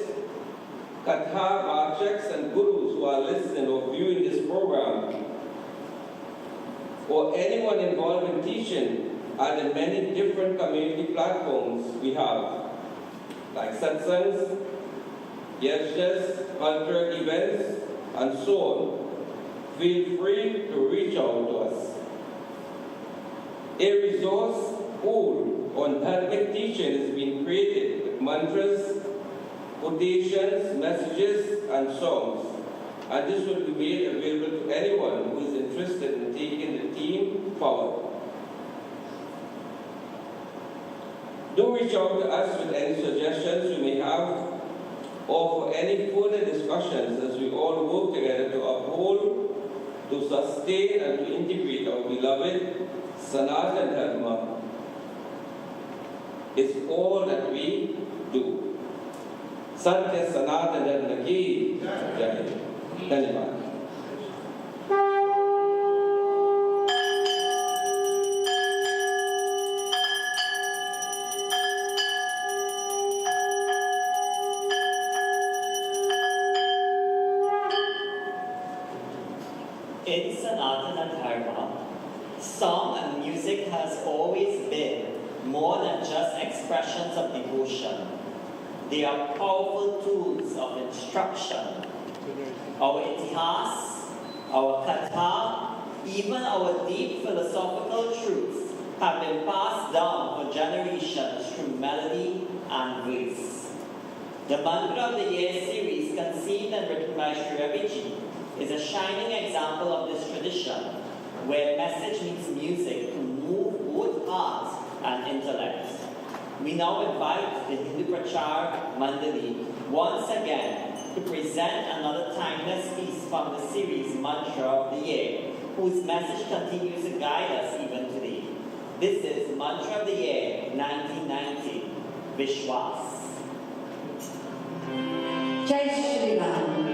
katha, varshaks, and gurus who are listening or viewing this program, or anyone involved in teaching at the many different community platforms we have, like satsangs, yajnas, cultural events, and so on, feel free to reach out to us. A resource pool on dharmic teaching has been created with mantras, quotations, messages, and songs. And this will be made available to anyone who is interested in taking the theme forward. Do reach out to us with any suggestions you may have, or for any further discussions as we all work together to uphold, to sustain, and to integrate our beloved Sanātana Dharma. It's all that we do. Satya Sanātana Dharma ki Jai. Dhanyavad. In Sanātana Dharma, song and music has always been more than just expressions of devotion. They are powerful tools of instruction. Our itihas, our katha, even our deep philosophical truths have been passed down for generations through melody and verse. The Mantra of the Year series, conceived and written by Shri Ram, is a shining example of this tradition, where message meets music to move both heart and intellect. We now invite the Hindu Prachar Mandali once again to present another timeless piece from the series Mantra of the Year, whose message continues to guide us even today. This is Mantra of the Year 1990, Vishwas. Jai Shri Ram.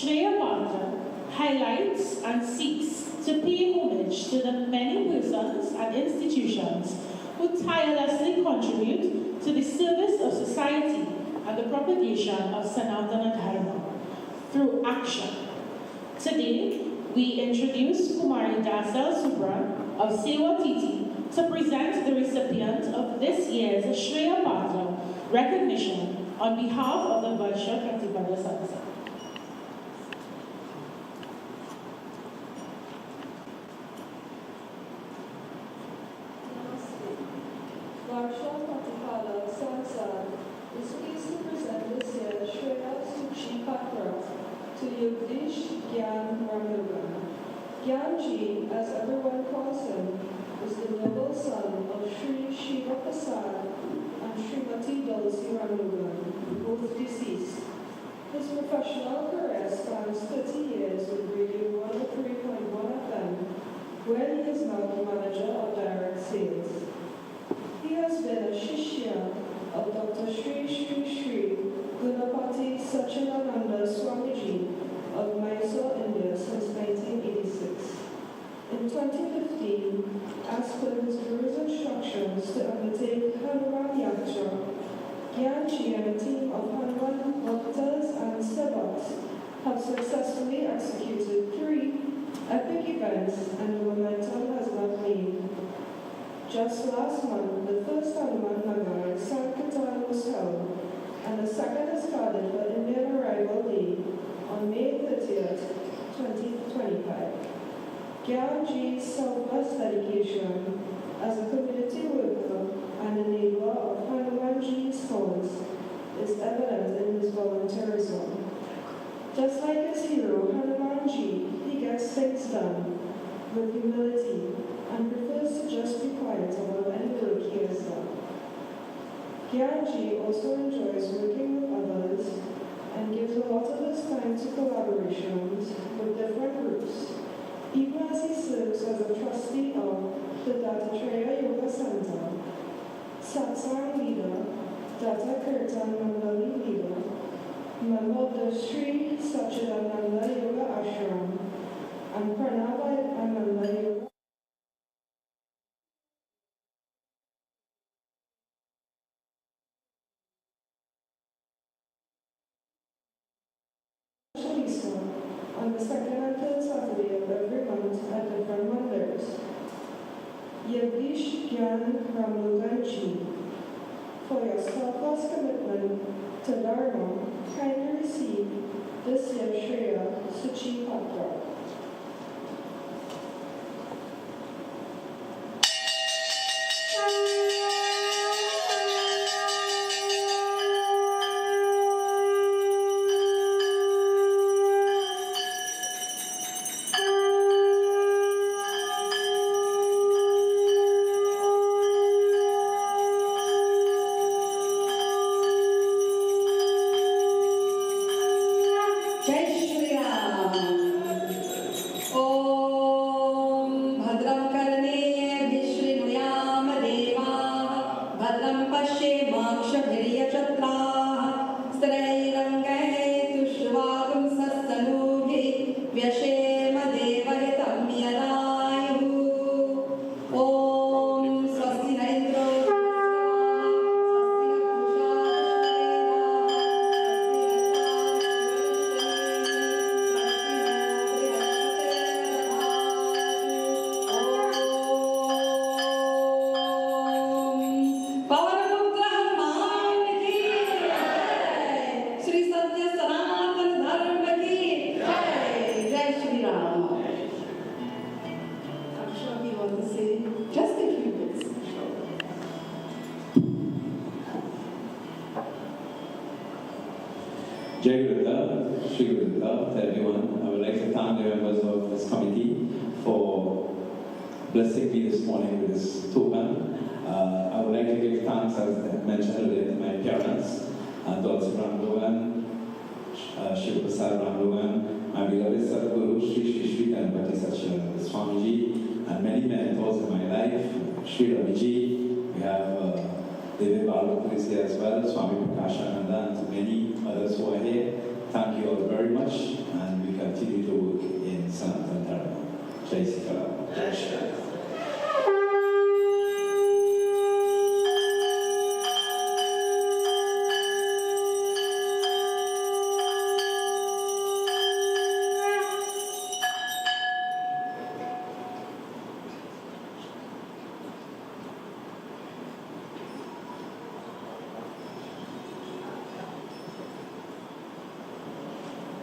Shri Ram highlights and seeks to pay homage to the many persons and institutions who tirelessly contribute to the service of society and the propagation of Sanātana Dharma through action. Today, we introduce Kumari Dasal Subra of Sewatiti to present the recipient of this year's Shri Ram recognition on behalf of the Varsha Pratipada Sansad. Varsha Pratipada Sansad is pleased to present this year's Shri Ram to Yogesh Ram. Gyanji, as everyone calls him, is the noble son of Shri Shiva Prasad and Srimati Tulsi Ramugan, both deceased. His professional career spans 30 years with Radio 103.1 FM, where he is now the manager of direct sales. He has been a Shishya of Dr. Sri Gunapati Sachinananda Swamiji of Mysore, India since 1986. In 2015, as per his guru's instructions to undertake Hanuman Yaksha, Gyanji and a team of Hanuman Bhaktas and Sevaks have successfully executed 3 epic events, and the momentum has not waned. Just last month, the first Hanuman Nagar Sankirtan was held, and the second is scheduled for Indian Arrival Day on May 30th, 2025. Gyanji's selfless dedication as a community worker and enabler of Hanumanji's cause is evident in his volunteerism. Just like his hero, Hanumanji, he gets things done with humility and prefers to just be quiet about any work he has done. Gyanji also enjoys working with others and gives a lot of his time to collaborations with different groups, even as he serves as a trustee of the Dattatreya Yoga Center, Satsang leader, Datta Kirtan Mandali leader, member of the Sri Sachidananda Yoga Ashram, and Pranava Ananda Yoga on the second and third Saturday of every month at different mandirs. Yogesh Ram. For your steadfast commitment to Dharma, kindly receive this year's Shreya Suchi Patra. Jai Shri Ram. Om Bhadram Karne Vishrinuyam Deva Bhadram Pashe Makshabhirya Chatra Strairangai Tushvagam Sasanubhi Vyashema Deva Hitam Yadayu. Om Swasti Naindro Jai Gurudeva, Shri Gurudeva, to everyone. I would like to thank the members of this committee for blessing me this morning with this token. I would like to give thanks, as I mentioned earlier, to my parents, Tulsi Ramlogan, Shiva Prasad Ramlogan, my beloved Sadguru, Sri Ganpati Sachinananda Swamiji, and many mentors in my life, Sri Ramiji. We have David Balu here as well, Swami Prakashananda, and many others who are here. Thank you all very much. and we continue to work in Sanātana Dharma. Jai Shri Ram.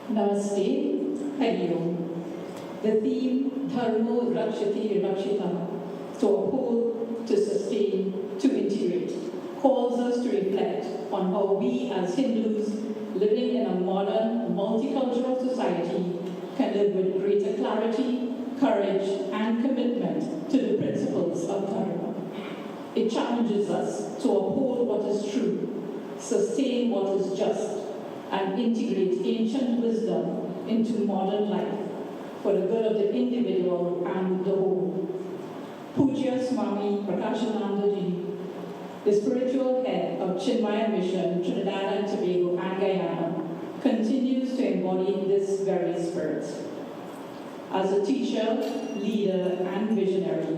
Namaste, Hari Om. The theme, Dharmo Rakshati Rakṣitaḥ, to uphold, to sustain, to integrate, calls us to reflect on how we as Hindus living in a modern, multicultural society can live with greater clarity, courage, and commitment to the principles of Dharma. It challenges us to uphold what is true, sustain what is just, and integrate ancient wisdom into modern life for the good of the individual and the whole. Pujya Swami Prakashananda Ji, the spiritual head of Chinmaya Mission, Trinidad and Tobago and Guyana, continues to embody this very spirit. As a teacher, leader, and visionary,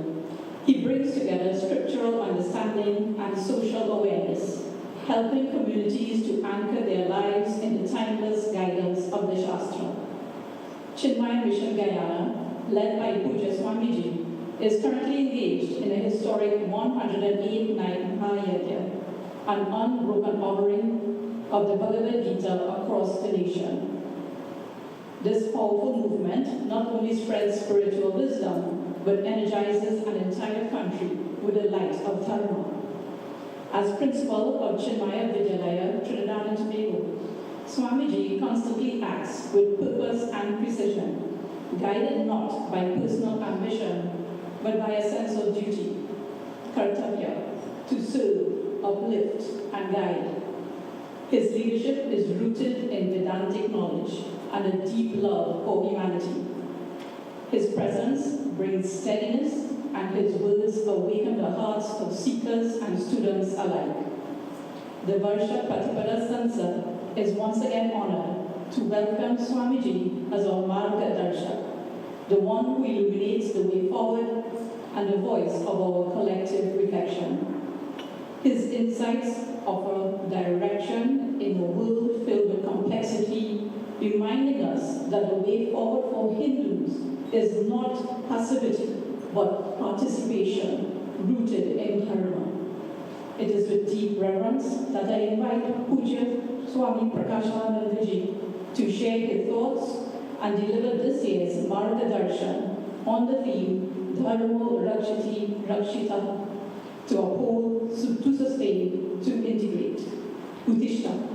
he brings together scriptural understanding and social awareness, helping communities to anchor their lives in the timeless guidance of the Shastra. Chinmaya Mission Guyana, led by Pujya Swamiji, is currently engaged in a historic 108-night Mahayajna, an unbroken offering of the Bhagavad Gita across the nation. This powerful movement not only spreads spiritual wisdom, but energizes an entire country with the light of Dharma. As principal of Chinmaya Vidyalaya, Trinidad and Tobago, Swamiji constantly acts with purpose and precision, guided not by personal ambition, but by a sense of duty, kartavya, to serve, uplift, and guide. His leadership is rooted in Vedantic knowledge and a deep love for humanity. His presence brings steadiness, and his words awaken the hearts of seekers and students alike. The Varsha Pratipada Sansad is once again honored to welcome Swamiji as our Mārga Darśaka, the one who illuminates the way forward and the voice of our collective reflection. His insights offer direction in a world filled with complexity, reminding us that the way forward for Hindus is not passivity, but participation rooted in Dharma. It is with deep reverence that I invite Pujya Swami Prakashananda Ji to share his thoughts and deliver this year's Mārga Darśaka on the theme Dharmo Rakshati Rakṣitaḥ, to uphold, to sustain, to integrate. Uttishta.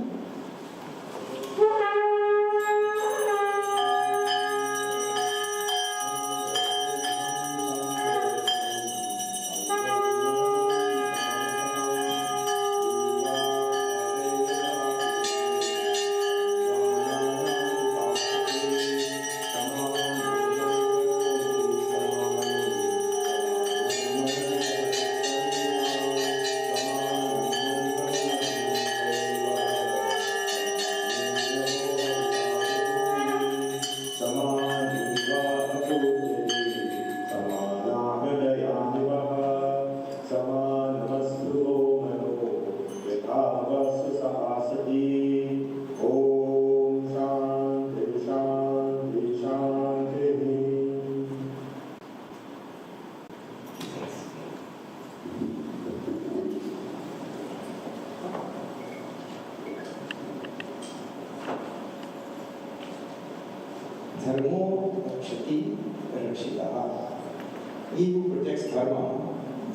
Dharmo Rakshati Rakṣitaḥ. He who protects Dharma,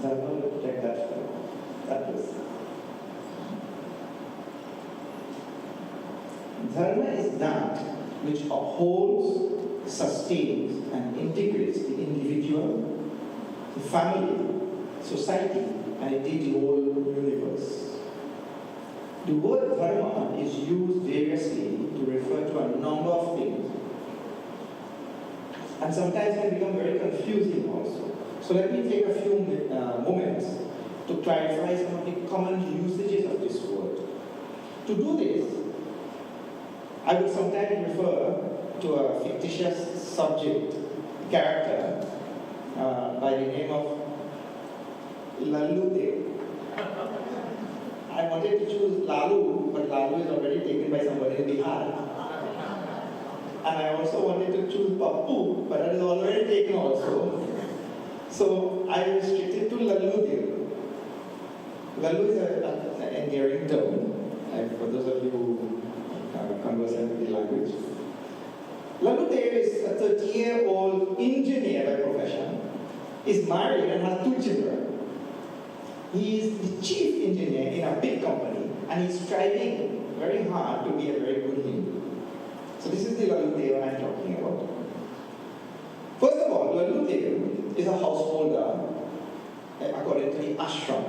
Dharma will protect that fellow. That was. Dharma is that which upholds, sustains, and integrates the individual, the family, society, and indeed the whole universe. The word Dharma is used variously to refer to a number of things, and sometimes can become very confusing also. So let me take a few moments to clarify some of the common usages of this word. To do this, I would sometimes refer to a fictitious subject, character, by the name of Lalu. I wanted to choose Lalu, but Lalu is already taken by somebody in Bihar. And I also wanted to choose Pappu, but that is already taken also. So I restricted to Lalu. Lalu is an endearing term, and for those of you who are conversant with the language. Lalu is a 30-year-old engineer by profession, is married and has 2 children. He is the chief engineer in a big company, and he's striving very hard to be a very good Hindu. So this is the Lalu I'm talking about. First of all, Lalu is a householder according to the ashram.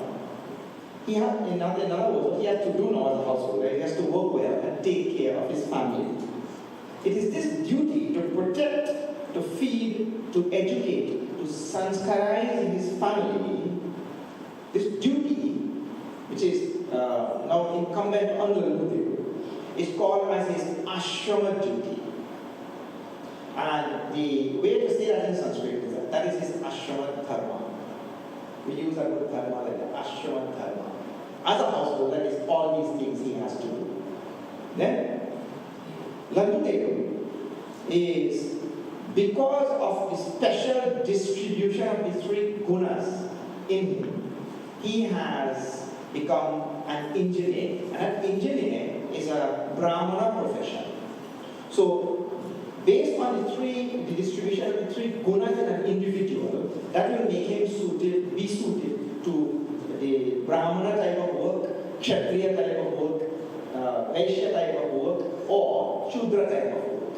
He has, in other words, what he has to do now as a householder, he has to work well and take care of his family. It is this duty to protect, to feed, to educate, to sanskarize his family. This duty, which is now incumbent on Lalu, is called as his ashrama duty. And the way to say that in Sanskrit is that is his ashrama dharma. We use that word dharma like that, ashrama dharma. As a household, that is all these things he has to do. Then, Lalu is, because of the special distribution of the 3 gunas in him, he has become an engineer. And an engineer is a Brahmana profession. So, based on the distribution of the 3 gunas in an individual, that will make him be suited to the Brahmana type of work, Kshatriya type of work, Vaishya type of work, or Shudra type of work.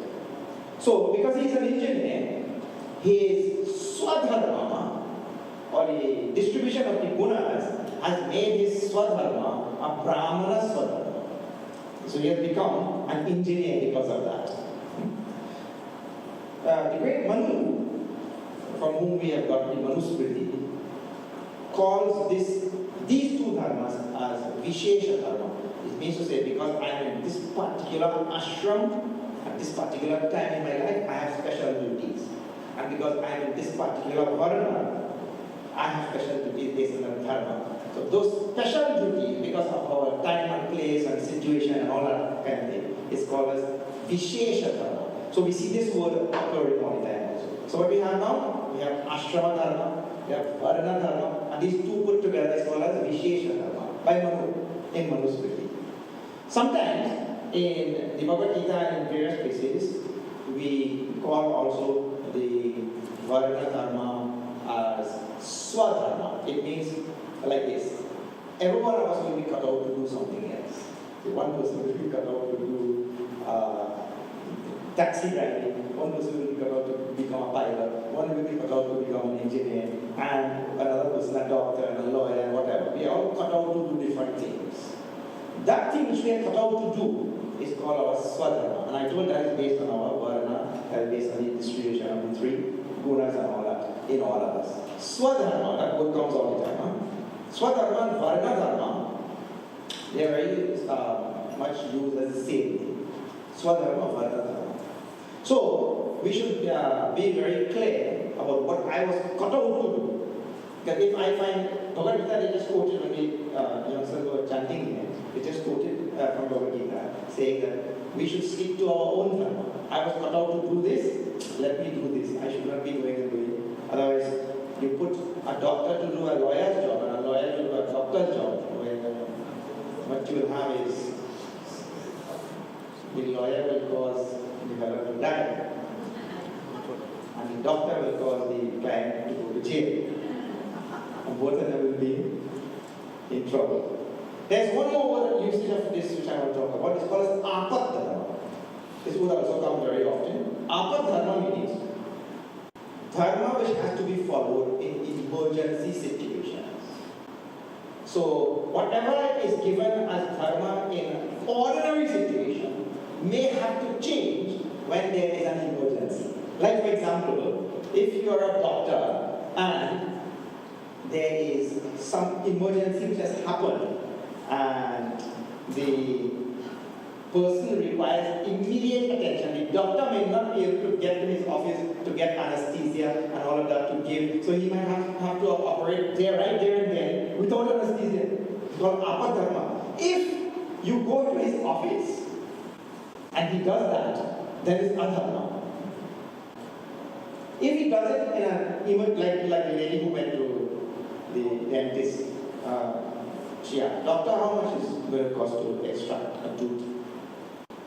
So, because he is an engineer, his Swadharma, or the distribution of the gunas, has made his Swadharma a Brahmana Swadharma. So he has become an engineer because of that. The great Manu, from whom we have got the Manusmriti, calls these 2 dharmas as Vishesha Dharma. It means to say, because I am in this particular ashram, at this particular time in my life, I have special duties. And because I am in this particular varna, I have special duties based on the dharma. So those special duties, because of our time and place and situation and all that kind of thing, is called as Vishesha Dharma. So we see this word occurring all the time also. So what we have now, we have Ashrama Dharma, we have Varna Dharma, and these 2 put together is called as Vishesha Dharma by Manu, in Manusmriti. Sometimes in the Bhagavad Gita and in various places, we call also the Varna Dharma as Swadharma. It means like this. Every one of us will be cut out to do something else. So one person will be cut out to do taxi driving, one person will be cut out to become a pilot, one will be cut out to become an engineer, and another person a doctor and a lawyer and whatever. We are all cut out to do different things. That thing which we are cut out to do is called our Swadharma. And I told that is based on our Varna, that is based on the distribution of the 3 gunas and all that in all of us. Swadharma, that word comes all the time. Huh? Swadharma and Varna Dharma, they are very much used as the same thing. Swadharma, Varna Dharma. So, we should be very clear about what I was cut out to do. Because if I find Bhagavad Gita, they just quoted when the youngsters were chanting here, they just quoted from Bhagavad Gita, saying that we should stick to our own dharma. I was cut out to do this, let me do this. I should not be going and doing. Otherwise, you put a doctor to do a lawyer's job and a lawyer to do a doctor's job. What you will have is the lawyer will cause the fellow to die, and the doctor will cause the client to go to jail. And both of them will be in trouble. There's one more word usage of this which I want to talk about. It's called as Apad Dharma. This would also come very often. Apad Dharma means dharma which has to be followed in emergency situations. So whatever is given as dharma in an ordinary situation may have to change when there is an emergency. Like for example, if you are a doctor and there is some emergency which has happened and the person requires immediate attention. The doctor may not be able to get to his office to get anesthesia and all of that to give, so he might have to operate there, right there and then, without anesthesia. It's called Dharma. If you go to his office and he does that, then it's adharma. If he does it in an even like the lady who went to the dentist, she asked, doctor, how much is it going to cost to extract a tooth?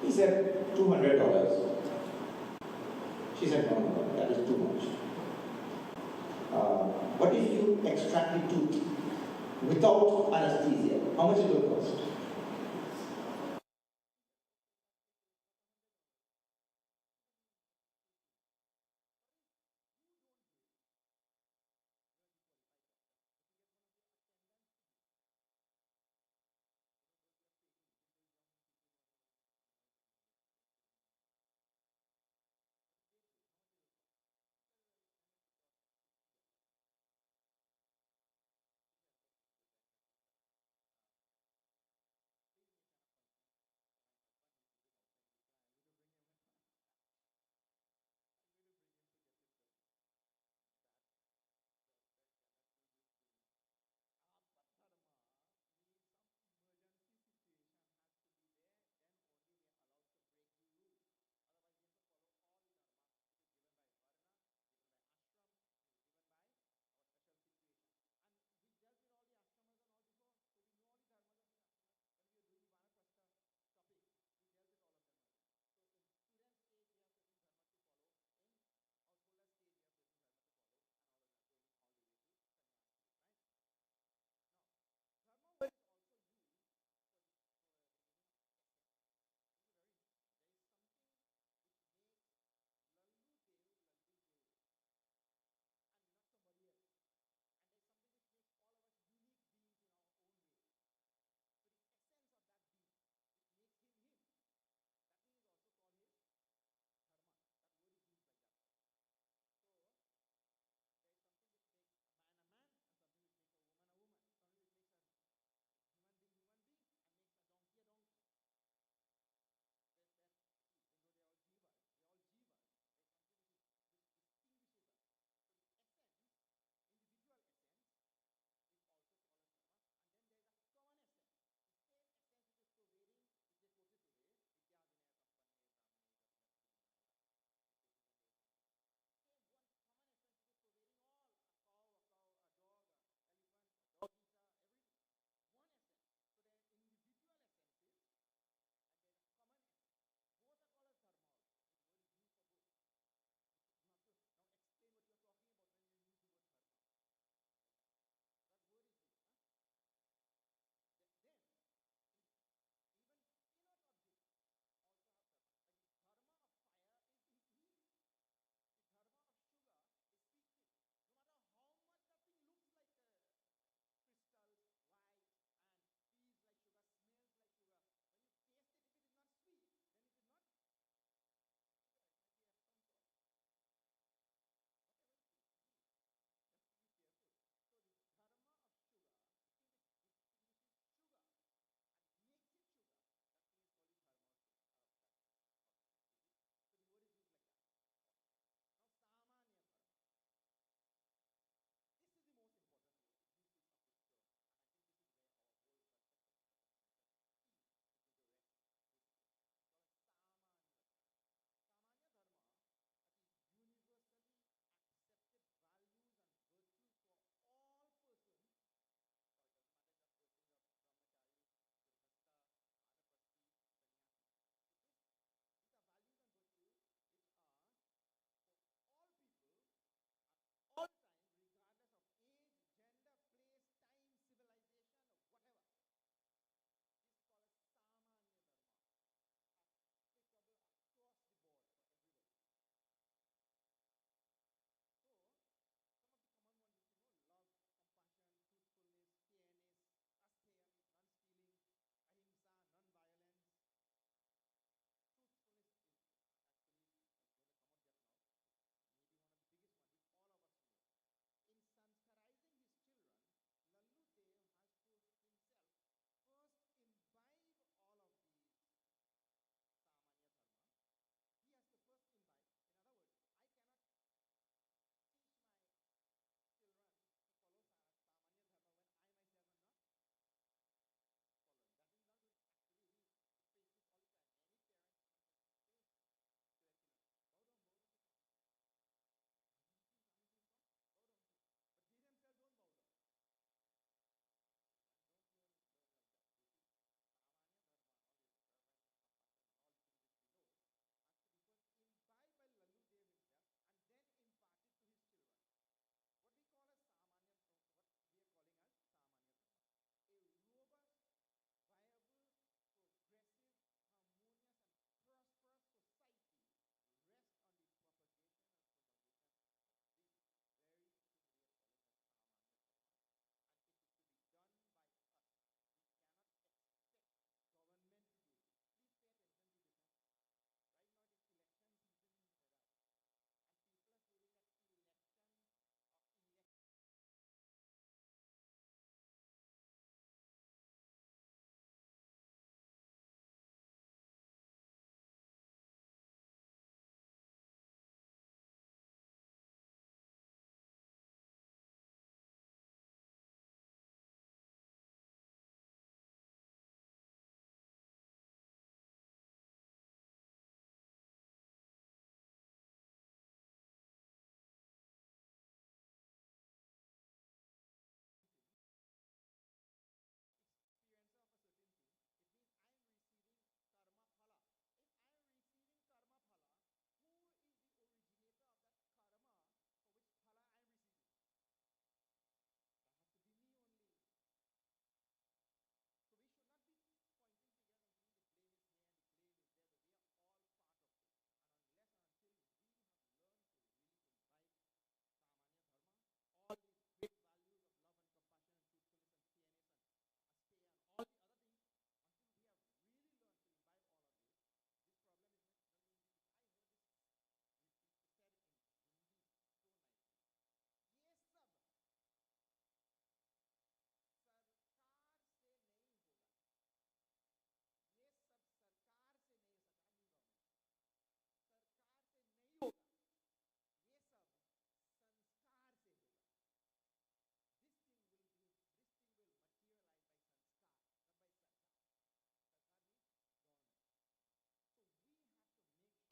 He said, $200. She said, no, that is too much. What if you extract the tooth without anesthesia? How much it will cost?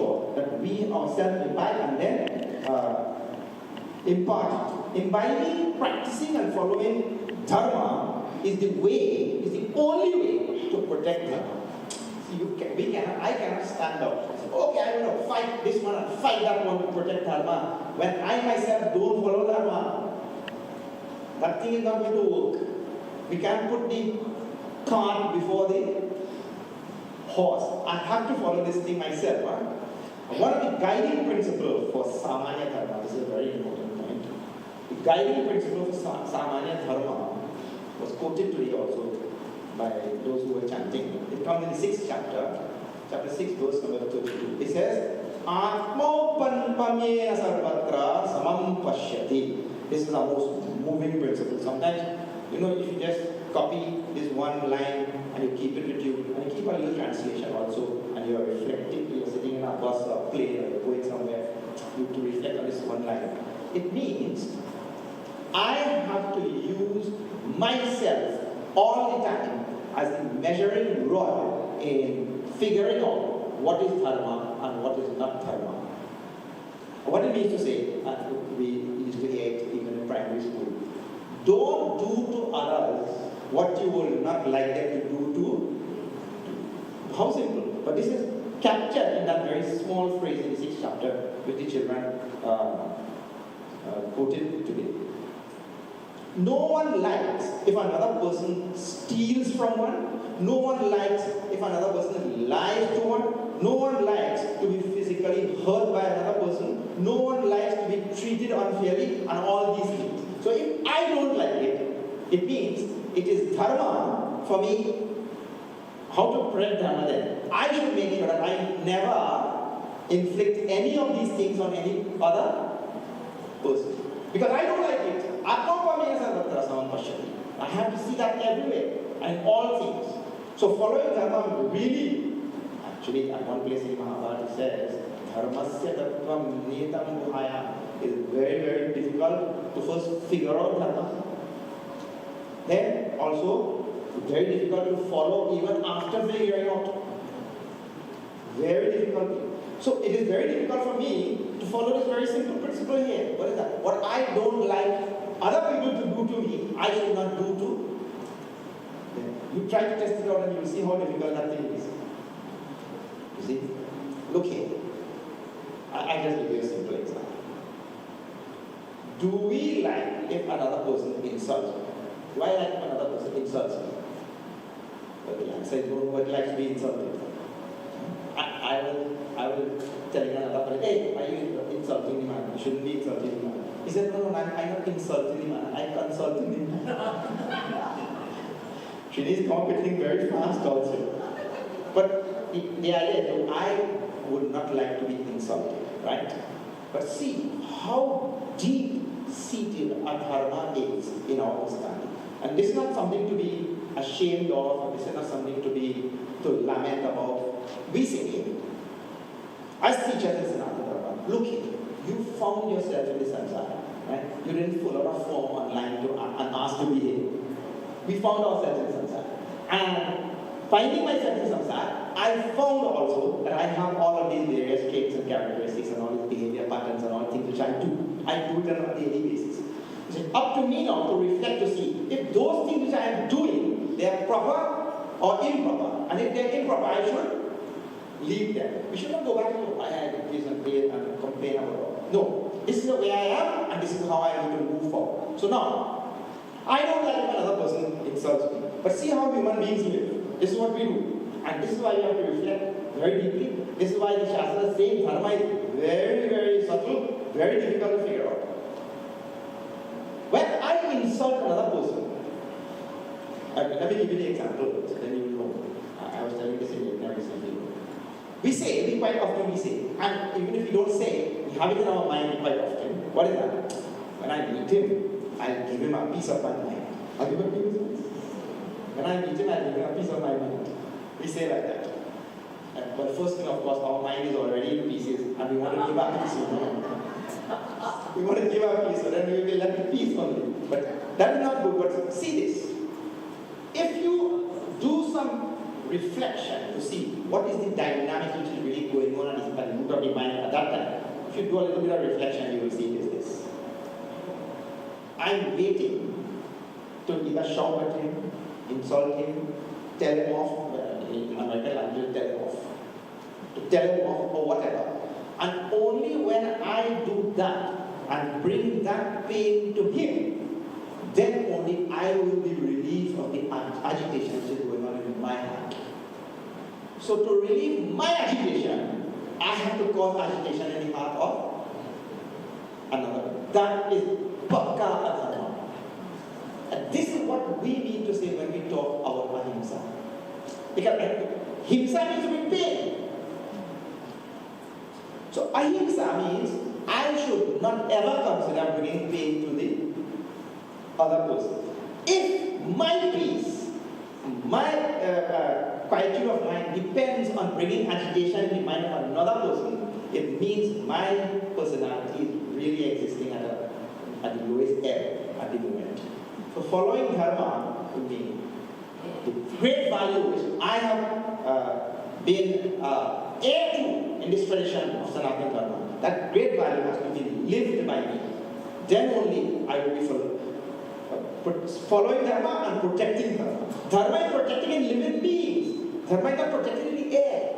sure that we ourselves imbibe and then impart it. Imbibing, practicing and following Dharma is the way, is the only way to protect Dharma. See, I cannot stand up. Okay, I'm going to fight this one and fight that one to protect Dharma. When I myself don't follow Dharma, that thing is not going to work. We can't put the cart before the horse. I have to follow this thing myself. One of the guiding principles for Samanya Dharma, this is a very important point. The guiding principle for Samanya Dharma was quoted today also by those who were chanting. It comes in the 6th chapter, chapter 6, verse number 32. It says, Atmopanpamyena sarvatra samam pashyati. This is our most moving principle. Sometimes, if you just copy this one line and you keep it with you, and you keep a little translation also, and you are reflecting, you are sitting in a bus or a plane or you are going somewhere, you to reflect on this one line. It means I have to use myself all the time as the measuring rod in figuring out what is Dharma and what is not Dharma. What it means to say, and we used to hear it even in primary school, don't do to others what you will not like them to do to you. How simple. But this is captured in that very small phrase in the 6th chapter which the children quoted today. No one likes if another person steals from one. No one likes if another person lies to one. No one likes to be physically hurt by another person. No one likes to be treated unfairly and all these things. So if I don't like it, it means it is Dharma for me. How to protect Dharma then? I should make sure that I never inflict any of these things on any other person. Because I don't like it. I have to see that everywhere and in all things. So following Dharma really, actually at one place in Mahabharata it says, Dharmasya tattvam niyatam guhaya. It is very, very difficult to first figure out Dharma. Then also, very difficult to follow even after figuring out. Very difficult. So it is very difficult for me to follow this very simple principle here. What is that? What I don't like other people to do to me, I should not do to them. You try to test it out and you will see how difficult that thing is. You see? Look here. I just give you a simple example. Do we like if another person insults me? Do I like if another person insults me? Well, the answer is nobody likes to be insulted. I will tell another person, hey, why are you insulting the man? You shouldn't be insulting the man. He said, no, I'm not insulting the man, I'm consulting the man. Shri is competing very fast also. But the idea is, I would not like to be insulted, right? But see how deep-seated our Dharma is in our understanding. And this is not something to be ashamed of, or this is not something to lament about. We say, as teachers in Sanātana Dharma, look here, you found yourself in the samsara, right? You didn't fill out a form online and ask to be here. We found ourselves in samsara. And finding myself in samsara, I found also that I have all of these various traits and characteristics and all these behavior patterns and all things which I do. I do it on a daily basis. It's up to me now to reflect to see if those things which I am doing, they are proper or improper. And if they are improper, I should leave them. We should not go back to why I did this and create and complain about it. No. This is the way I am and this is how I need to move forward. So now, I don't like if another person insults me. But see how human beings live. This is what we do. And this is why you have to reflect very deeply. This is why the Shastras say Dharma is very, very subtle, very difficult to figure out. When I insult another person, let me give you the example, so then you will know. I was telling this in Vietnam recently. We quite often say, and even if we don't say, we have it in our mind quite often. What is that? When I meet him, I'll give him a piece of my mind. I'll give him a piece of my mind. When I meet him, I'll give him a piece of my mind. We say like that. But first thing, of course, our mind is already in pieces, and we want to give a piece. We want to give a piece, so then we will let the piece only. But that is not good. But see this. If you do some reflection to see what is the dynamic which is really going on at the root of the mind at that time. If you do a little bit of reflection, you will see it is this. I'm waiting to either shout at him, insult him, tell him off, in American language, tell him off, to tell him off or whatever. And only when I do that and bring that pain to him, then only I will be relieved of the agitation which is going on in my heart. So to relieve my agitation, I have to cause agitation in the heart of another. That is Pakka Adharma. And this is what we need to say when we talk about ahimsa. Because himsa means to be pain. So ahimsa means I should not ever consider bringing pain to the other person. If my peace, my quietude of mind depends on bringing agitation in the mind of another person, it means my personality is really existing at the lowest ebb at the moment. So following Dharma would mean the great value which I have been heir to in this tradition of Sanātana Dharma. That great value has to be lived by me. Then only I will be following Dharma and protecting Dharma. Dharma is protecting in living beings. Dharma is not protected in the air.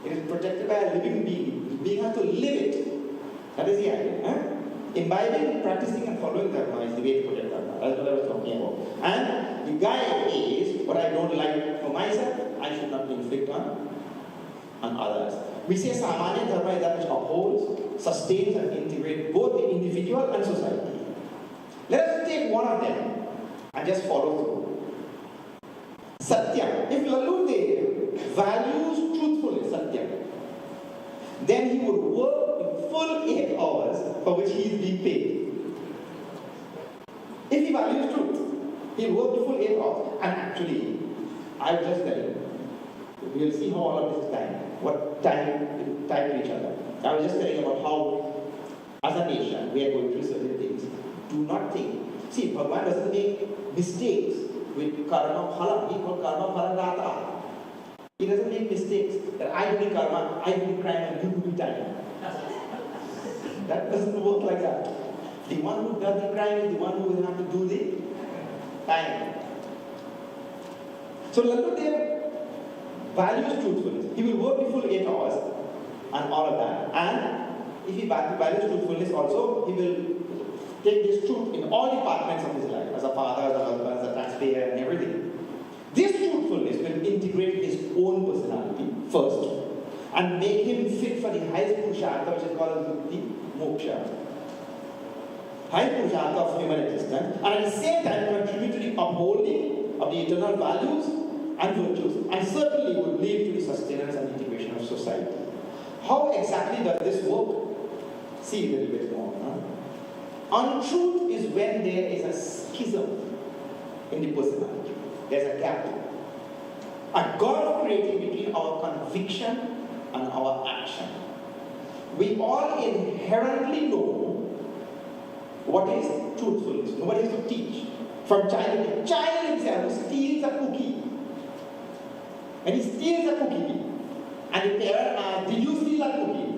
It is protected by a living being. The being has to live it. That is the idea. Imbibing, practicing and following Dharma is the way to protect Dharma. That's what I was talking about. And the guide is what I don't like for myself, I should not inflict on others. We say Samanya Dharma is that which upholds, sustains and integrates both the individual and society. Let us take one of them and just follow through. Satya. If Laludev values truthfulness, Satya, then he would work in full 8 hours for which he is being paid. If he values truth, he will work the full 8 hours. And actually, I will just tell you, we will see how all of this is timed. What time to each other. I was just telling about how, as a nation, we are going through certain things. Do not think. See, Bhagavan doesn't make mistakes with karma phala. He called karma phala data. He doesn't make mistakes that I do the karma, I do the crime, and you do the time. That doesn't work like that. The one who does the crime is the one who will have to do the time. So Laludev values truthfulness. He will work the full 8 hours and all of that. And if he values truthfulness also, he will take this truth in all departments of his life, as a father, as a husband, as a taxpayer, and everything. This truthfulness will integrate his own personality first and make him fit for the highest purushartha, which is called the moksha. Highest purushartha of human existence, and at the same time contribute to the upholding of the eternal values and virtues, and certainly would lead to the sustenance and integration of society. How exactly does this work? See a little bit more. Untruth is when there is a schism in the personality. There's a gap. A gulf created between our conviction and our action. We all inherently know what is truthfulness. Nobody has to teach. From childhood, the child himself steals a cookie. When he steals a cookie, and the parent asks, "Did you steal a cookie?"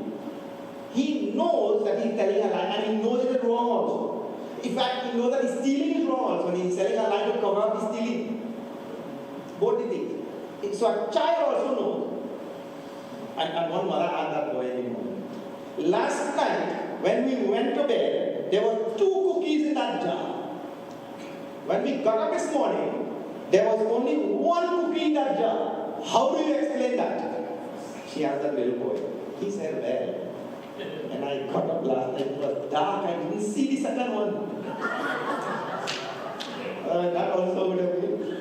He knows that he's telling a lie, and he knows it is wrong also. In fact, he knows that he's stealing is wrong also. When he's telling a lie to cover up, he's stealing. Both the things. So a child also knows. And one mother asked that boy anymore. Last night, when we went to bed, there were 2 cookies in that jar. When we got up this morning, there was only 1 cookie in that jar. How do you explain that? She asked that little boy. He said, "Well, and I got up last night, it was dark, I didn't see the second one." That also would have been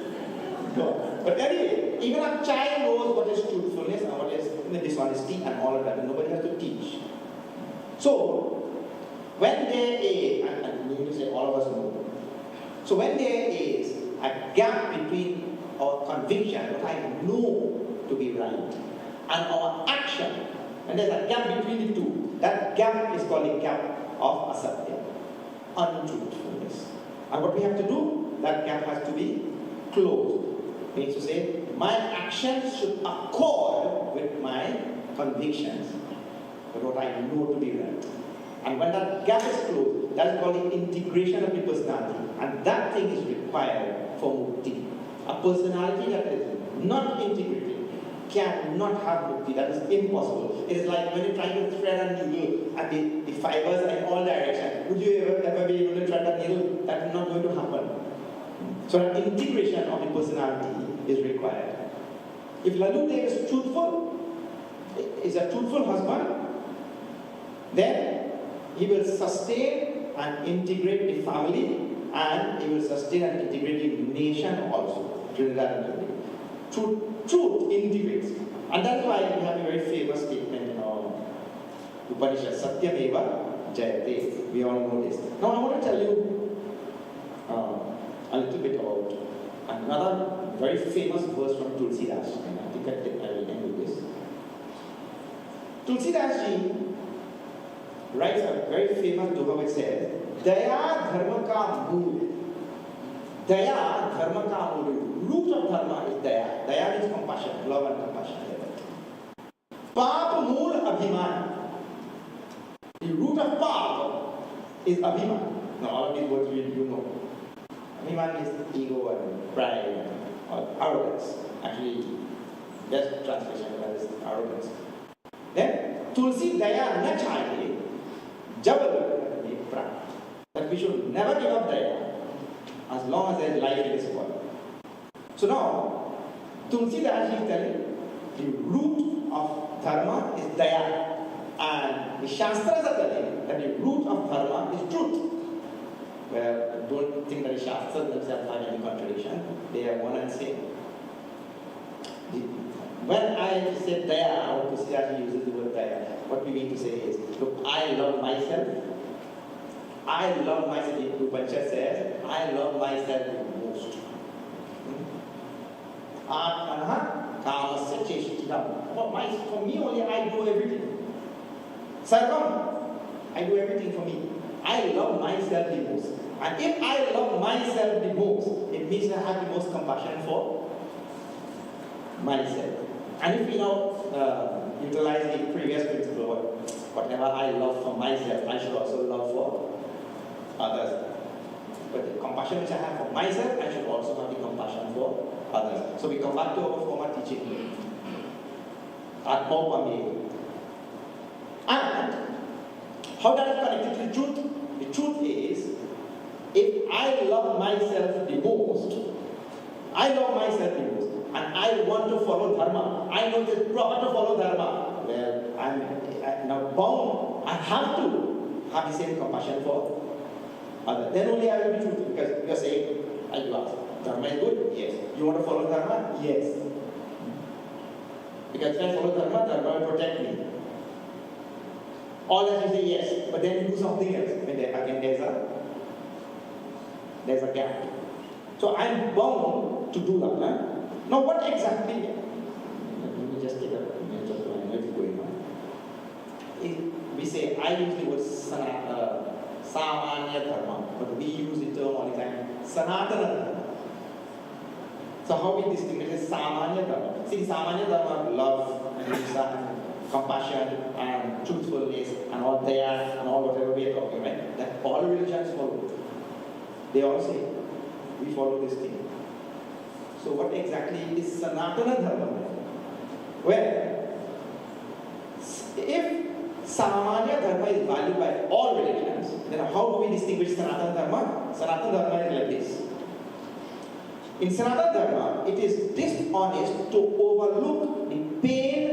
God. But anyway, even a child knows what is truthfulness and what is dishonesty and all of that, and nobody has to teach. So, when there is, and we need to say all of us know, so when there is a gap between our conviction, what I know to be right, and our action, and there's a gap between the two, that gap is called the gap of asatya, untruthfulness. And what we have to do, that gap has to be closed. Means to say, my actions should accord with my convictions, with what I know to be right. And when that gap is closed, that is called the integration of the personality. And that thing is required for mukti. A personality that is not integrated cannot have mukti. That is impossible. It is like when you try to thread a needle and the fibers are in all directions. Would you ever be able to thread a needle? That is not going to happen. So that integration of the personality is required. If Lalu Dev is truthful, is a truthful husband, then he will sustain and integrate the family, and he will sustain and integrate the nation also. Truth integrates. And that's why we have a very famous statement in our Upanishad, Satyameva Jayate. We all know this. Now I want to tell you a little bit about another very famous verse from Tulsidas. And I think I will end with this. Tulsidas ji writes a very famous doha which says, Daya dharma ka mool. Daya dharma ka mool. Root of dharma is daya. Daya means compassion, love and compassion. Paap mool abhiman. The root of paap is abhiman. Now all of these words you know. Abhiman is ego and pride or arrogance. Actually, best translation that is arrogance. Then Tulsi daya na chahiye. That we should never give up daya as long as there is life in this world. So now, Tulsidas is telling the root of dharma is daya, and the Shastras are telling that the root of dharma is truth. Well, don't think that the Shastras themselves have any contradiction, they are one and same. When I say daya, or Tulsidas uses the word daya, what we mean to say is, look, I love myself. I love myself. The Upanishad says, I love myself the most. For me only, I do everything. Sarvam, I do everything for me. I love myself the most. And if I love myself the most, it means I have the most compassion for myself. And if we now utilize the previous principle, whatever I love for myself, I should also love for others. But the compassion which I have for myself, I should also have the compassion for others. So we come back to our former teaching. And how that is connected to the truth? The truth is, if I love myself the most, and I want to follow Dharma, I know it is proper to follow Dharma, well, I'm now bound, I have to have the same compassion for others. Then only I will be truthful, because you are saying, as you ask, Dharma is good? Yes. You want to follow Dharma? Yes. Because if I follow Dharma, Dharma will protect me. All that you say yes, but then you do something else. When again there's a gap. So I'm bound to do that. Huh? Now what exactly? Let me just take a minute or two. I know it's going on. We say, I use the word Samanya Dharma, but we use the term all the time, Sanātana Dharma. So how we distinguish is Samanya Dharma. See, Samanya Dharma, love and compassion and truthfulness and all there and all whatever we are talking, right? That all religions follow. They all say, we follow this thing. So what exactly is Sanātana Dharma? Well, if Samanya Dharma is valued by all religions, then how do we distinguish Sanātana Dharma? Sanātana Dharma is like this. In Sanātana Dharma, it is dishonest to overlook the pain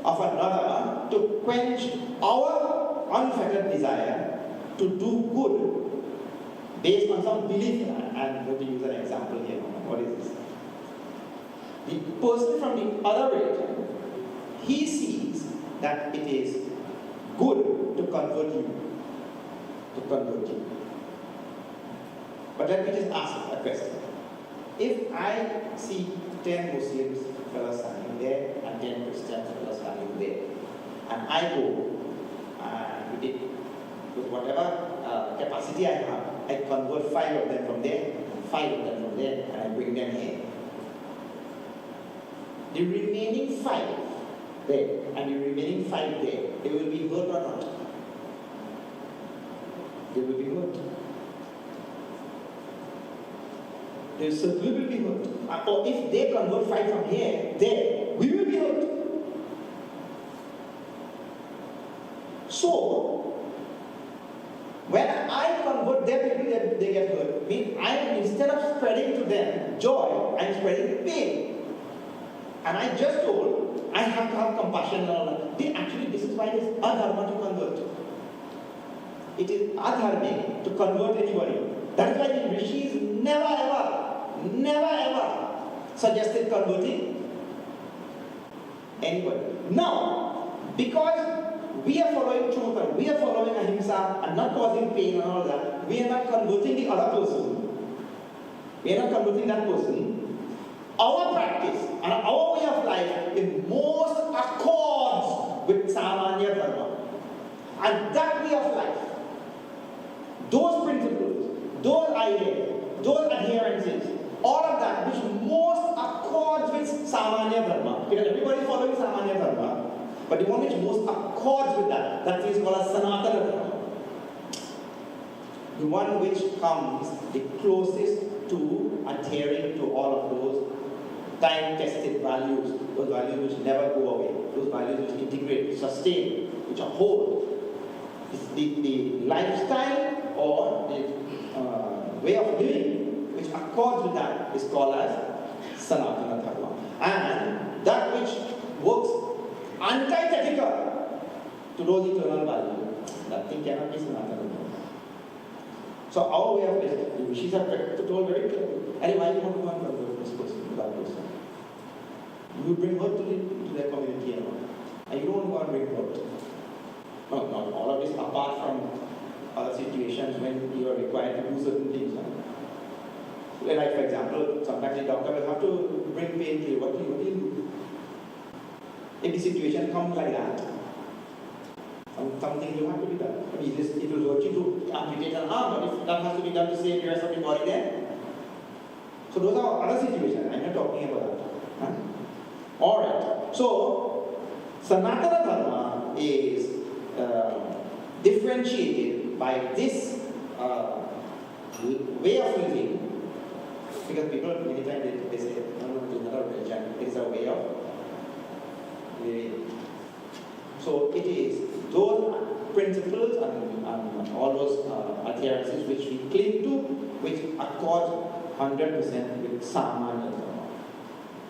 of another to quench our unfettered desire to do good based on some belief. I'm going to use an example here. What is this? The person from the other religion, he sees that it is good to convert you. But let me just ask a question. If I see 10 Muslims fellows standing there and 10 Christians fellows standing there, and I go and with whatever capacity I have, I convert 5 of them from there, and 5 of them from there, and I bring them here. the remaining 5 there and the remaining 5 there, they will be hurt or not? They will be hurt. They certainly will be hurt. Or if they convert 5 from here, there, we will be hurt. So, when I convert their people, they get hurt. Instead of spreading to them joy, I'm spreading pain. And I just told, I have to have compassion and all that. Actually, this is why it is adharma to convert. It is adharma to convert anybody. That is why the rishis never ever suggested converting anybody. Now, because we are following truth and we are following ahimsa and not causing pain and all that, we are not converting the other person. We are not converting that person. Our practice and our way of life is most accords with Samanya Dharma. And that way of life, those principles, those ideas, those adherences, all of that which most accords with Samanya Dharma, because everybody is following Samanya Dharma, but the one which most accords with that is called a Sanātana Dharma. The one which comes the closest to adhering to all of those time-tested values, those values which never go away, those values which integrate, sustain, which are whole. The lifestyle or the way of living which accords with that is called as Sanātana Dharma. And that which works antithetical to those eternal values, that thing cannot be Sanātana Dharma. So our way of living, the rishis have told very clearly, and why you want to go and convert this person to that person? You will bring hurt to their community and you don't want to bring hurt. No, not all of this apart from other situations when you are required to do certain things. Like for example, sometimes the doctor will have to bring pain to you. What do you do? If the situation comes like that, something will have to be done. I mean, it will hurt you to amputate an arm, but if that has to be done to save the rest of the body then. So those are other situations. I'm not talking about that. Alright. So, Sanātana Dharma is differentiated by this way of living, because people many times they say, no, it is not a religion, it is a way of living. So it is those principles and all those adherences which we cling to, which accord 100% with Samanya Dharma.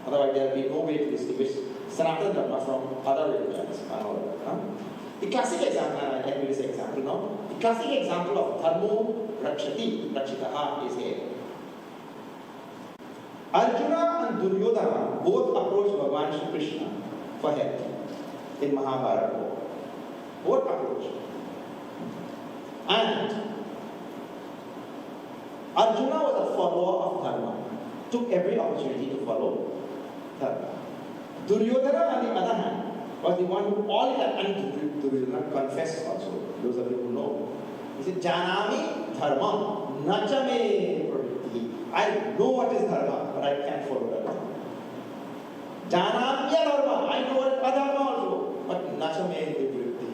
Otherwise there will be no way to distinguish Sanātana Dharma from other religions and all that. The classic example, and I'll end with this example now, the classic example of DHARMO RAKŠATI is here. Arjuna and Duryodhana both approached Bhagavan Shri Krishna for help in Mahabharata war. Both approached. And Arjuna was a follower of Dharma, took every opportunity to follow Dharma. Duryodhana, on the other hand, was the one who all that, and Duryodhana confessed also, those of you who know. He said, Janami Dharma, Nachame Pravritti. I know what is Dharma, but I can't follow Dharma. Janamya Dharma, I know what is Adharma also, but Nachame Pravritti.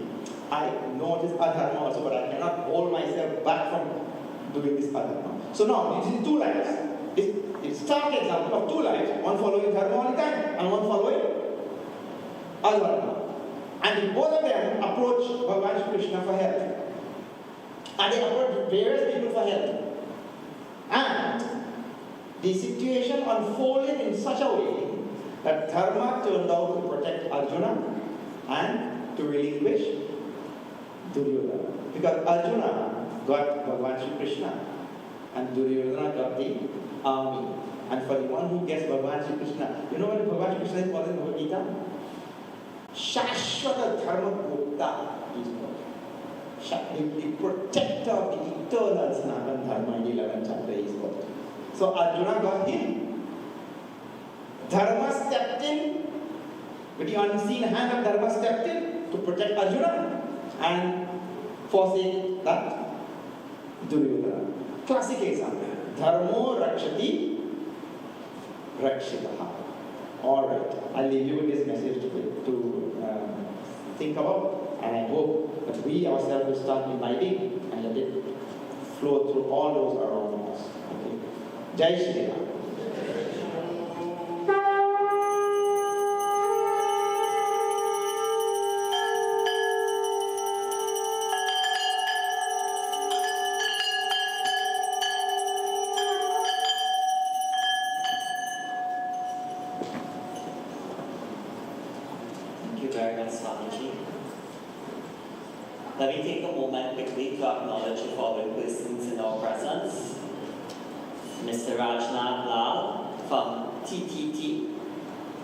I know what is Adharma also, but I cannot hold myself back from doing this Adharma. So now, this is two lives. It's a stark example of two lives, one following Dharma all the time, and one following Adharma. And both of them approach Bhagavan Shri Krishna for help. And they approach various people for help. And the situation unfolded in such a way that Dharma turned out to protect Arjuna and to relinquish Duryodhana. Because Arjuna got Bhagavan Shri Krishna and Duryodhana got the army. And for the one who gets Bhagavan Shri Krishna, you know what Bhagavan Shri Krishna is called in Bhagavad Gita? Shashvata Dharma Gupta is called. The protector of the eternal Sanātana Dharma in the 11th chapter is called. So Arjuna got him. Dharma stepped in, with the unseen hand of Dharma stepped in to protect Arjuna and forsake that Duryodhana. Classic example. DHARMO RAKŠATI RAKŠITAʿ. All right, I'll leave you with this message to think about, and I hope that we ourselves will start imbibing and let it flow through all those around us. Okay. Jai Shri Ram. Thank you very much, Swamiji. Let me take a moment quickly to acknowledge the following persons in our presence. Mr. Rajnath Lal from TTT,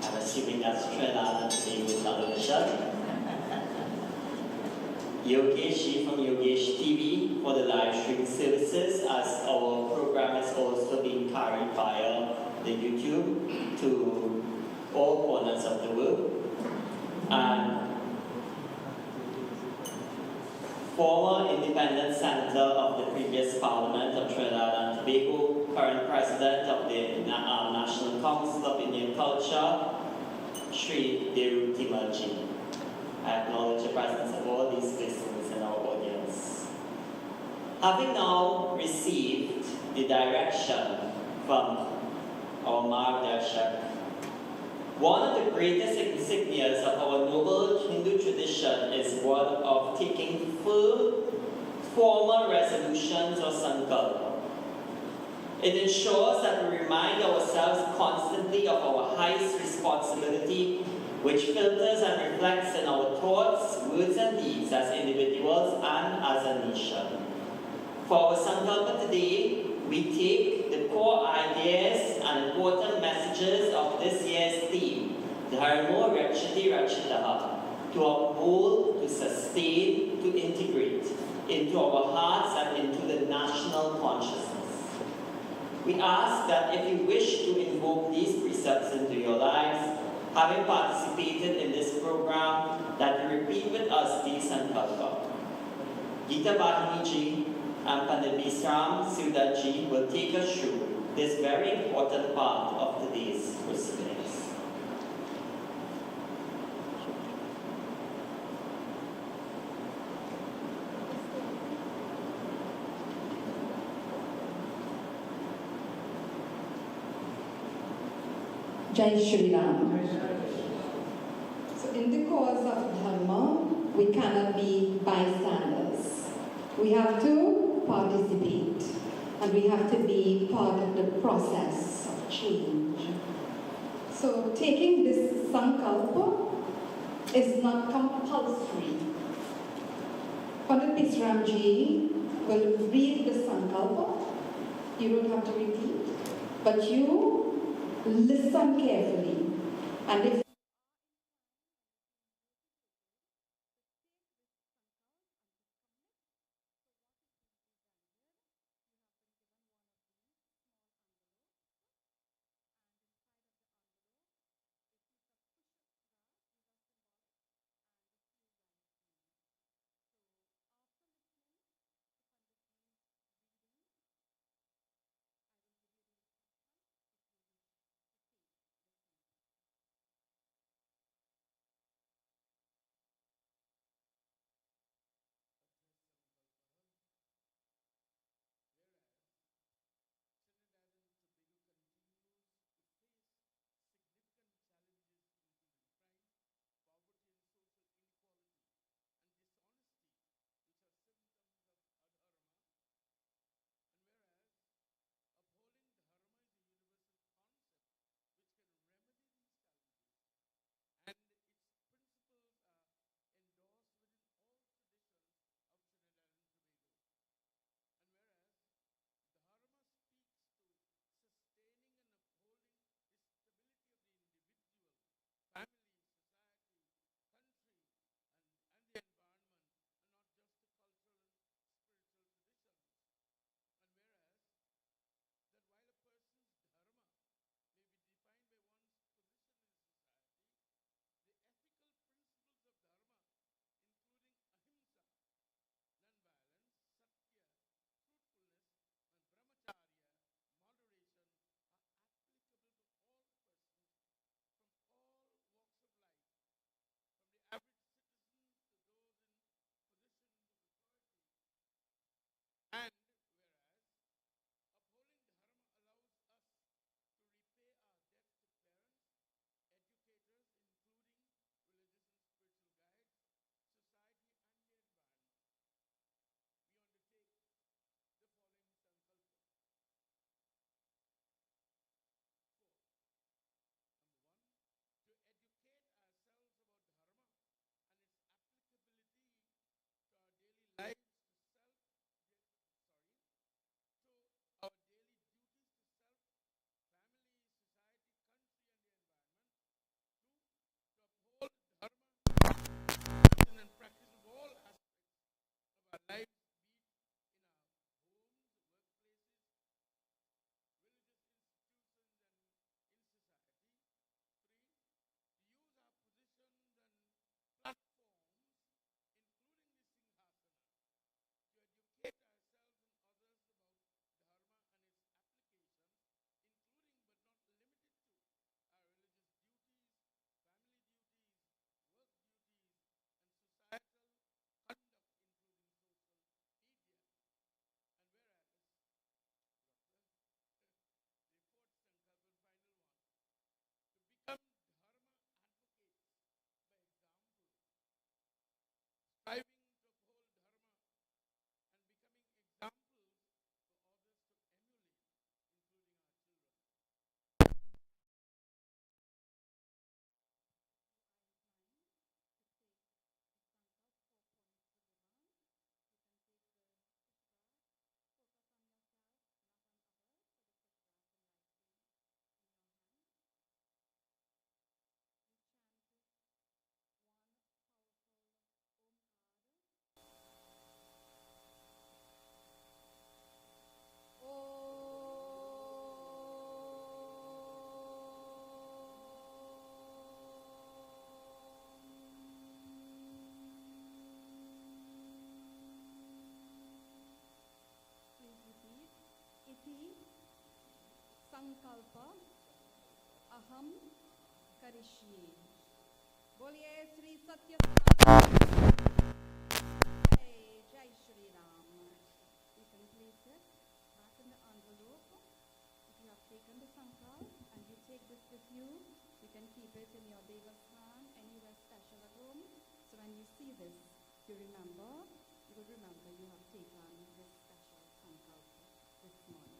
I'm assuming that's Trinidad Television. Yogesh from YogeshTV for the live stream services, as our program is also being carried via the YouTube to all corners of the world. And former independent senator of the previous Parliament of Trinidad and Tobago, current president of the National Council of Indian Culture, Shri Ram. I acknowledge the presence of all these persons in our audience. Having now received the direction from our Mārga Darśaka, one of the greatest insignias of our noble Hindu tradition is one of taking firm, formal resolutions or sankalpa. It ensures that we remind ourselves constantly of our highest responsibility, which filters and reflects in our thoughts, words, and deeds as individuals and as a nation. For our sankalpa today, we take the core ideas and important messages of this year's theme, DHARMO RAKŠATI RAKŠITAʿ, to uphold, to sustain, to integrate into our hearts and into the national consciousness. We ask that if you wish to invoke these precepts into your lives, having participated in this program, that you repeat with us these sankalpa. Gita Bahini and Pandit Bisram Siudaji will take us through this very important part of today's proceedings. Jai Shri Ram. So in the cause of Dharma, we cannot be bystanders. We have to participate, and we have to be part of the process of change. So taking this sankalpa is not compulsory. Pandit Bisramji will read the sankalpa. You don't have to repeat, but you listen carefully. And if sankalpa aham karishye. Boliye Sri Satya Jai Shri Ram. You can place it back in the envelope. If you have taken the sankalp and you take this with you, you can keep it in your devasthan, anywhere special at home. So when you see this, you will remember you have taken this special sankalp this morning.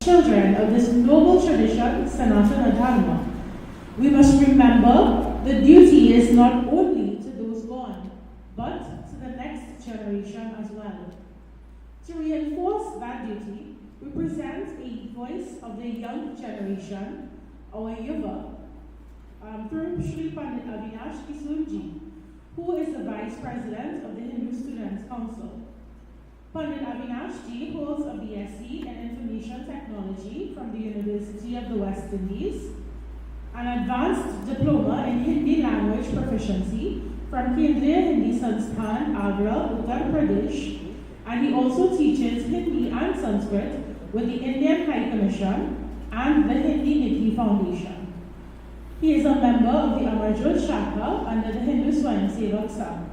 Children of this noble tradition, Sanātana Dharma, we must remember the duty is not only to those born, but to the next generation as well. To reinforce that duty, we present a voice of the young generation, our Yuva, through Shri Pandit Avinash Kisunji, who is the Vice President of the Hindu Students' Council. Pandit Avinash Ji holds a BSc in Information Technology from the University of the West Indies, an advanced diploma in Hindi language proficiency from Kendra Hindi Sansthan, Agra, Uttar Pradesh, and he also teaches Hindi and Sanskrit with the Indian High Commission and the Hindi Niti Foundation. He is a member of the Amarjot Shaka under the Hindu Swami Sangh.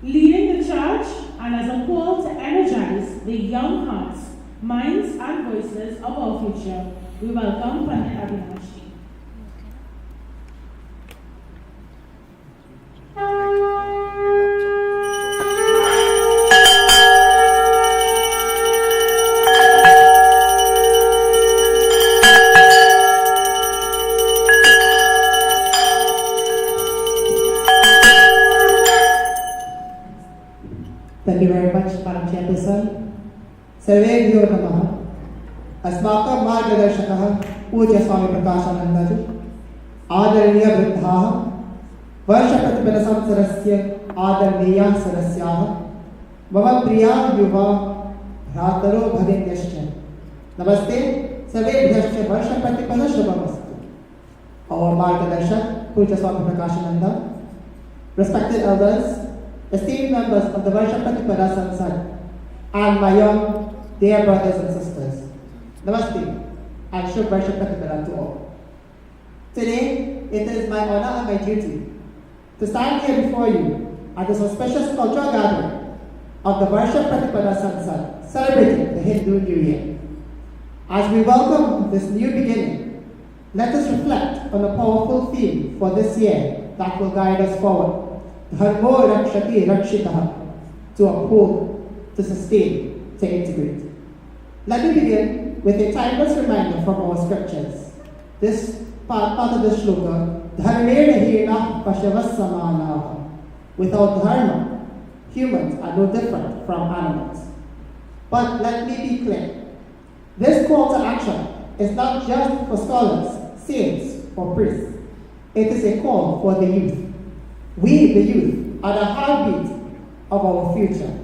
Leading the charge and as a call to energize the young hearts, minds and voices of our future, we welcome Pandit Avinash Ji. Thank you very much, Madam Chairperson. Sarvebhyo namaha. Asmakam Mārga Darśaka Pujya Swami Prakashananda ji, Ādharaniya Vriddhaः, Varsha Pratipada Sansad Ādharaniya Sadasyaः, Mama Priya Yuva Bhrataro Bhaginyascha. Namaste, Sarvebhyascha Varsha Pratipada Shubhamastu. Our Mārga Darśaka Pujya Swami Prakashananda, respected elders, esteemed members of the Varsha Pratipada Sansad, and my young dear brothers and sisters, Namaste and Shubh Varsha Pratipada to all. Today, it is my honor and my duty to stand here before you at this auspicious cultural gathering of the Varsha Pratipada Sansad, celebrating the Hindu New Year. As we welcome this new beginning, let us reflect on a powerful theme for this year that will guide us forward. DHARMO RAKŠATI RAKŠITAʿ, to uphold, to sustain, to integrate. Let me begin with a timeless reminder from our scriptures. This part of the shloka, Dharmena hina pashavassamānāh. Without dharma, humans are no different from animals. But let me be clear. This call to action is not just for scholars, saints, or priests. It is a call for the youth. We, the youth, are the heartbeat of our future.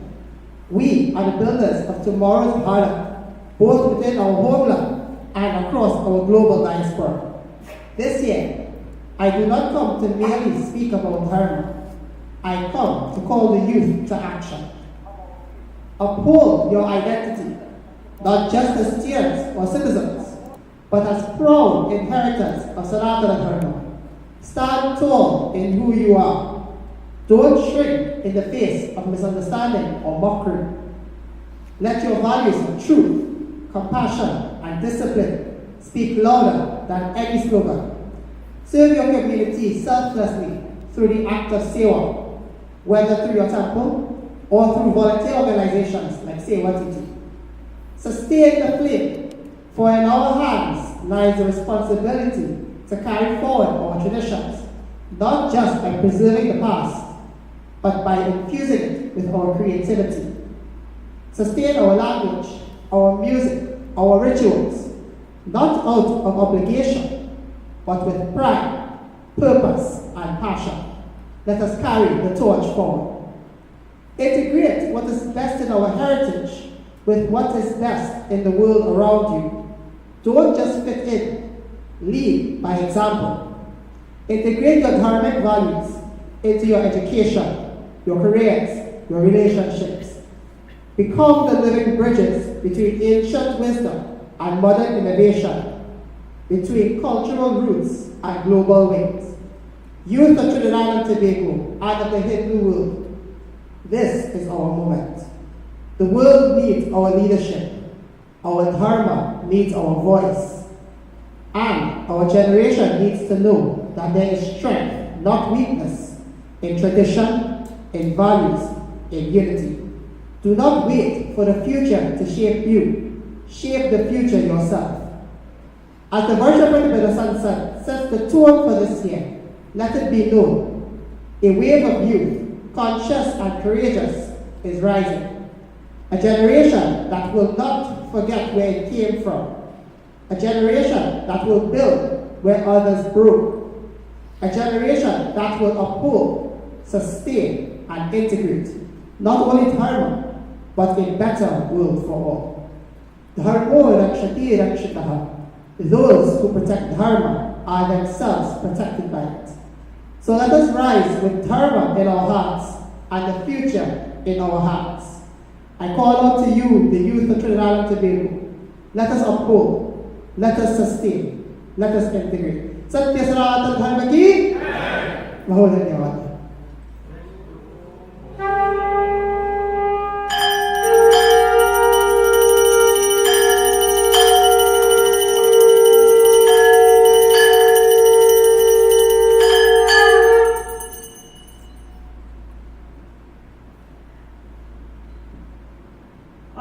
We are the builders of tomorrow's Bharat, both within our homeland and across our global diaspora. This year, I do not come to merely speak about Dharma. I come to call the youth to action. Uphold your identity, not just as steers or citizens, but as proud inheritors of Sanātana Dharma. Stand tall in who you are. Don't shrink in the face of misunderstanding or mockery. Let your values of truth, compassion, and discipline speak louder than any slogan. Serve your community selflessly through the act of seva, whether through your temple or through volunteer organizations like Seva Titi. Sustain the flame, for in our hands lies the responsibility to carry forward our traditions, not just by preserving the past, but by infusing it with our creativity. Sustain our language, our music, our rituals, not out of obligation, but with pride, purpose, and passion. Let us carry the torch forward. Integrate what is best in our heritage with what is best in the world around you. Don't just fit in, lead by example. Integrate your dharmic values into your education, your careers, your relationships. Become the living bridges between ancient wisdom and modern innovation, between cultural roots and global wings. Youth of Trinidad and Tobago and of the Hindu world, this is our moment. The world needs our leadership. Our Dharma needs our voice. And our generation needs to know that there is strength, not weakness, in tradition, in values, in unity. Do not wait for the future to shape you. Shape the future yourself. As the Varsha Pratipada Sansad sets the tone for this year, let it be known, a wave of youth, conscious and courageous, is rising. A generation that will not forget where it came from. A generation that will build where others broke. A generation that will uphold, sustain, and integrate not only Dharma, but a better world for all. DHARMO RAKŠATI RAKŠITAʿ. Those who protect Dharma are themselves protected by it. So let us rise with Dharma in our hearts and the future in our hearts. I call out to you, the youth of Trinidad and Tobago. Let us uphold, let us sustain, let us integrate. Satya Sanātana Dharma ki? Bahut dhanyawad.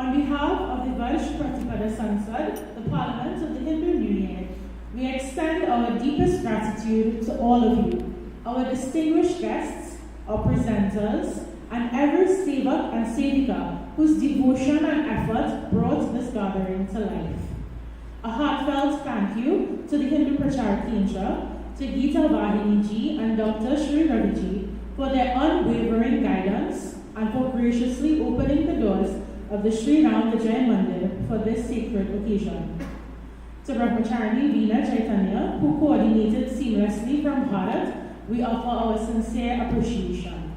On behalf of the Varsha Pratipada Sansad, the Parliament of the Hindu New Year, we extend our deepest gratitude to all of you, our distinguished guests, our presenters, and every sevak and sevika whose devotion and effort brought this gathering to life. A heartfelt thank you to the Hindu Prachar Kendra, to Gita Vahini ji and Dr. Shri Ram ji for their unwavering guidance and for graciously opening the doors of the Shri Ram Mandir for this sacred occasion. To Brahmacharni Veena Chaitanya, who coordinated seamlessly from Bharat, we offer our sincere appreciation.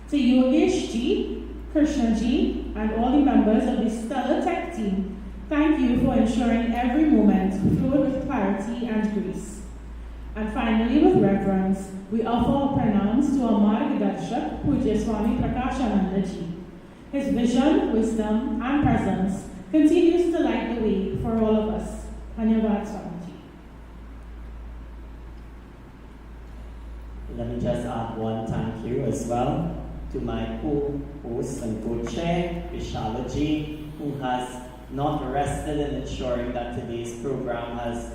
To YogeshTV, Krishna ji, and all the members of the stellar tech team, thank you for ensuring every moment flowed with clarity and grace. And finally, with reverence, we offer our pranams to our Mārga Darśaka, Pujya Swami Prakashananda ji. His vision, wisdom, and presence continues to light the way for all of us. Dhanyavad Swamiji. Let me just add one thank you as well to my co-host and co-chair, Vishalaji, who has not rested in ensuring that today's program has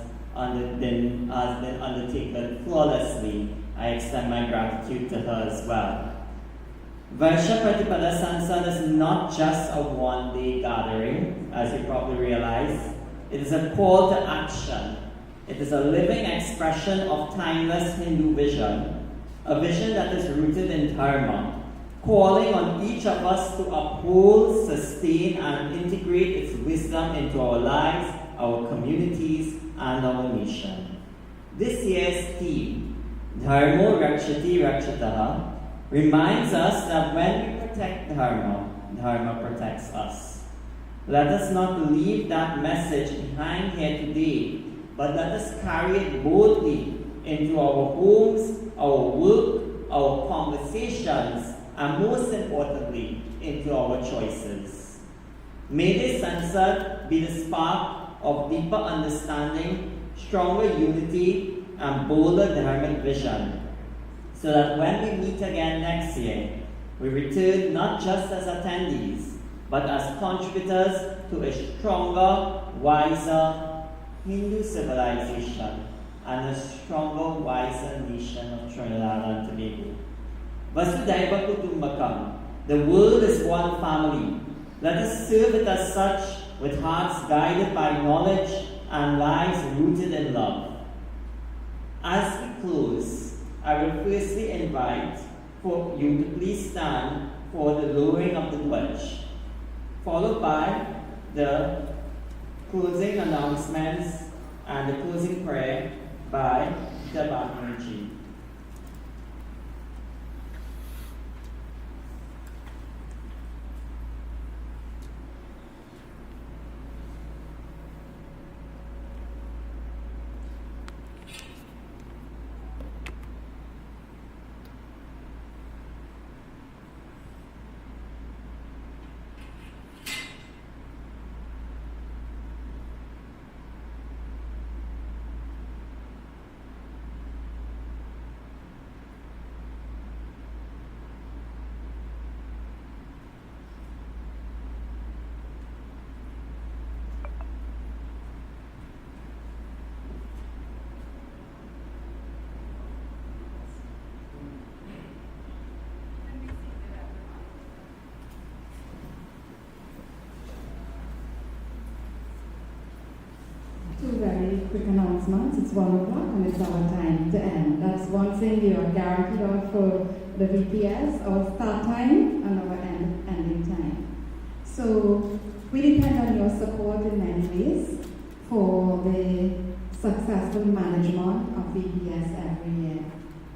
been undertaken flawlessly. I extend my gratitude to her as well. Varsha Pratipada Sansad is not just a one-day gathering, as you probably realize. It is a call to action. It is a living expression of timeless Hindu vision, a vision that is rooted in Dharma, calling on each of us to uphold, sustain, and integrate its wisdom into our lives, our communities, and our nation. This year's theme, DHARMO RAKŠATI RAKŠITAʿ, reminds us that when we protect Dharma, Dharma protects us. Let us not leave that message behind here today, but let us carry it boldly into our homes, our work, our conversations, and most importantly, into our choices. May this Sansad be the spark of deeper understanding, stronger unity, and bolder dharmic vision, so that when we meet again next year, we return not just as attendees, but as contributors to a stronger, wiser Hindu civilization and a stronger, wiser nation of Trinidad and Tobago. Vasudhaiva Kutumbakam, the world is one family. Let us serve it as such, with hearts guided by knowledge and lives rooted in love. As we close, I will firstly invite for you to please stand for the lowering of the pledge, followed by the closing announcements and the closing prayer by the Bahaji. Two very quick announcements. It's 1 o'clock and it's our time to end. That's one thing we are guaranteed of for the VPS, our start time and our ending time. So we depend on your support in many ways for the successful management of VPS every year.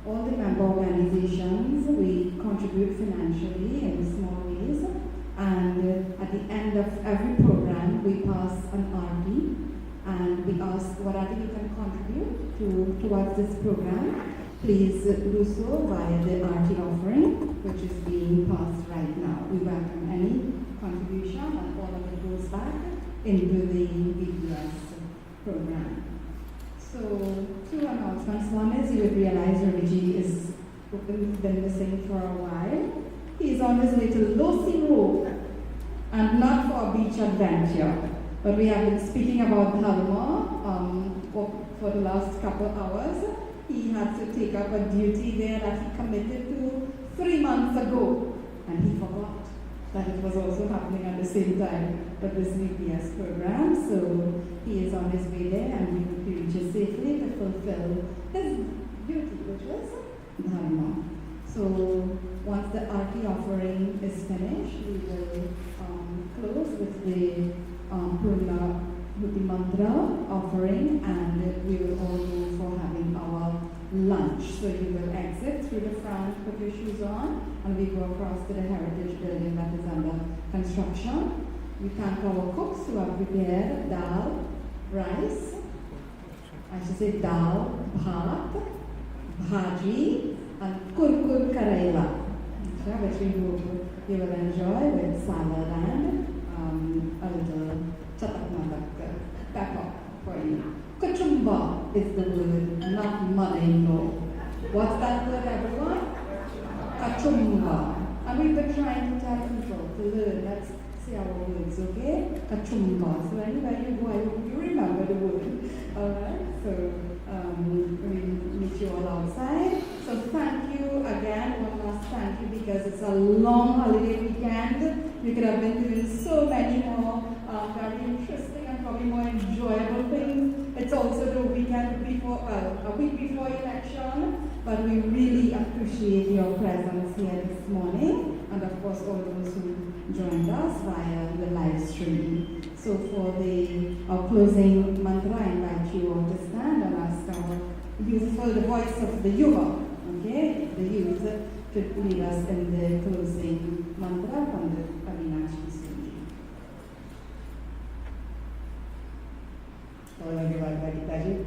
All the member organizations, we contribute financially in small ways, and at the end of every program, we pass an RP. And we ask whatever you can contribute towards this program, please do so via the RT offering, which is being passed right now. We welcome any contribution, and all of it goes back into the VPS program. So, two announcements. One is you would realize Raviji has been missing for a while. He is on his way to Losi Road, and not for a beach adventure. But we have been speaking about Dharma for the last couple of hours. He had to take up a duty there that he committed to 3 months ago. And he forgot that it was also happening at the same time with this VPS program. So he is on his way there, and we hope he reaches safely to fulfill his duty, which is Dharma. So once the RT offering is finished, we will close with the Purna Bhuti Mantra offering, and we will all go for having our lunch. So you will exit through the front, put your shoes on, and we go across to the heritage building that is under construction. We thank our cooks who have prepared dal, rice, I should say dal, bhat, bhaji, and kurkur karela, which we hope you will enjoy with salad and a little chatak pepper for you. Kachumba is the word, not money, no. What's that word, everyone? Kachumba. And we've been trying to tell people to learn. Let's say our words, okay? Kachumba. So anywhere you go, I hope you remember the word. Alright? So we meet you all outside. So thank you again, one last thank you, because it's a long holiday weekend. We could have been doing so many more very interesting and probably more enjoyable things. It's also the weekend before, a week before election, but we really appreciate your presence here this morning, and of course all those who joined us via the live stream. So for our closing mantra, I invite you all to stand and ask our beautiful, the voice of the Yuva, okay, the youth, to lead us in the closing mantra from the Avinashi Swami. So thank you, Mārga Darśaka.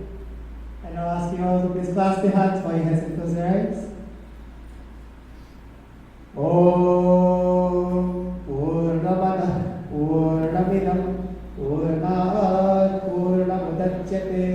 And I'll ask you all to please clasp your hands while your heads and close your eyes. Om Purnamada Purnamidam Purnat Purnamudachyate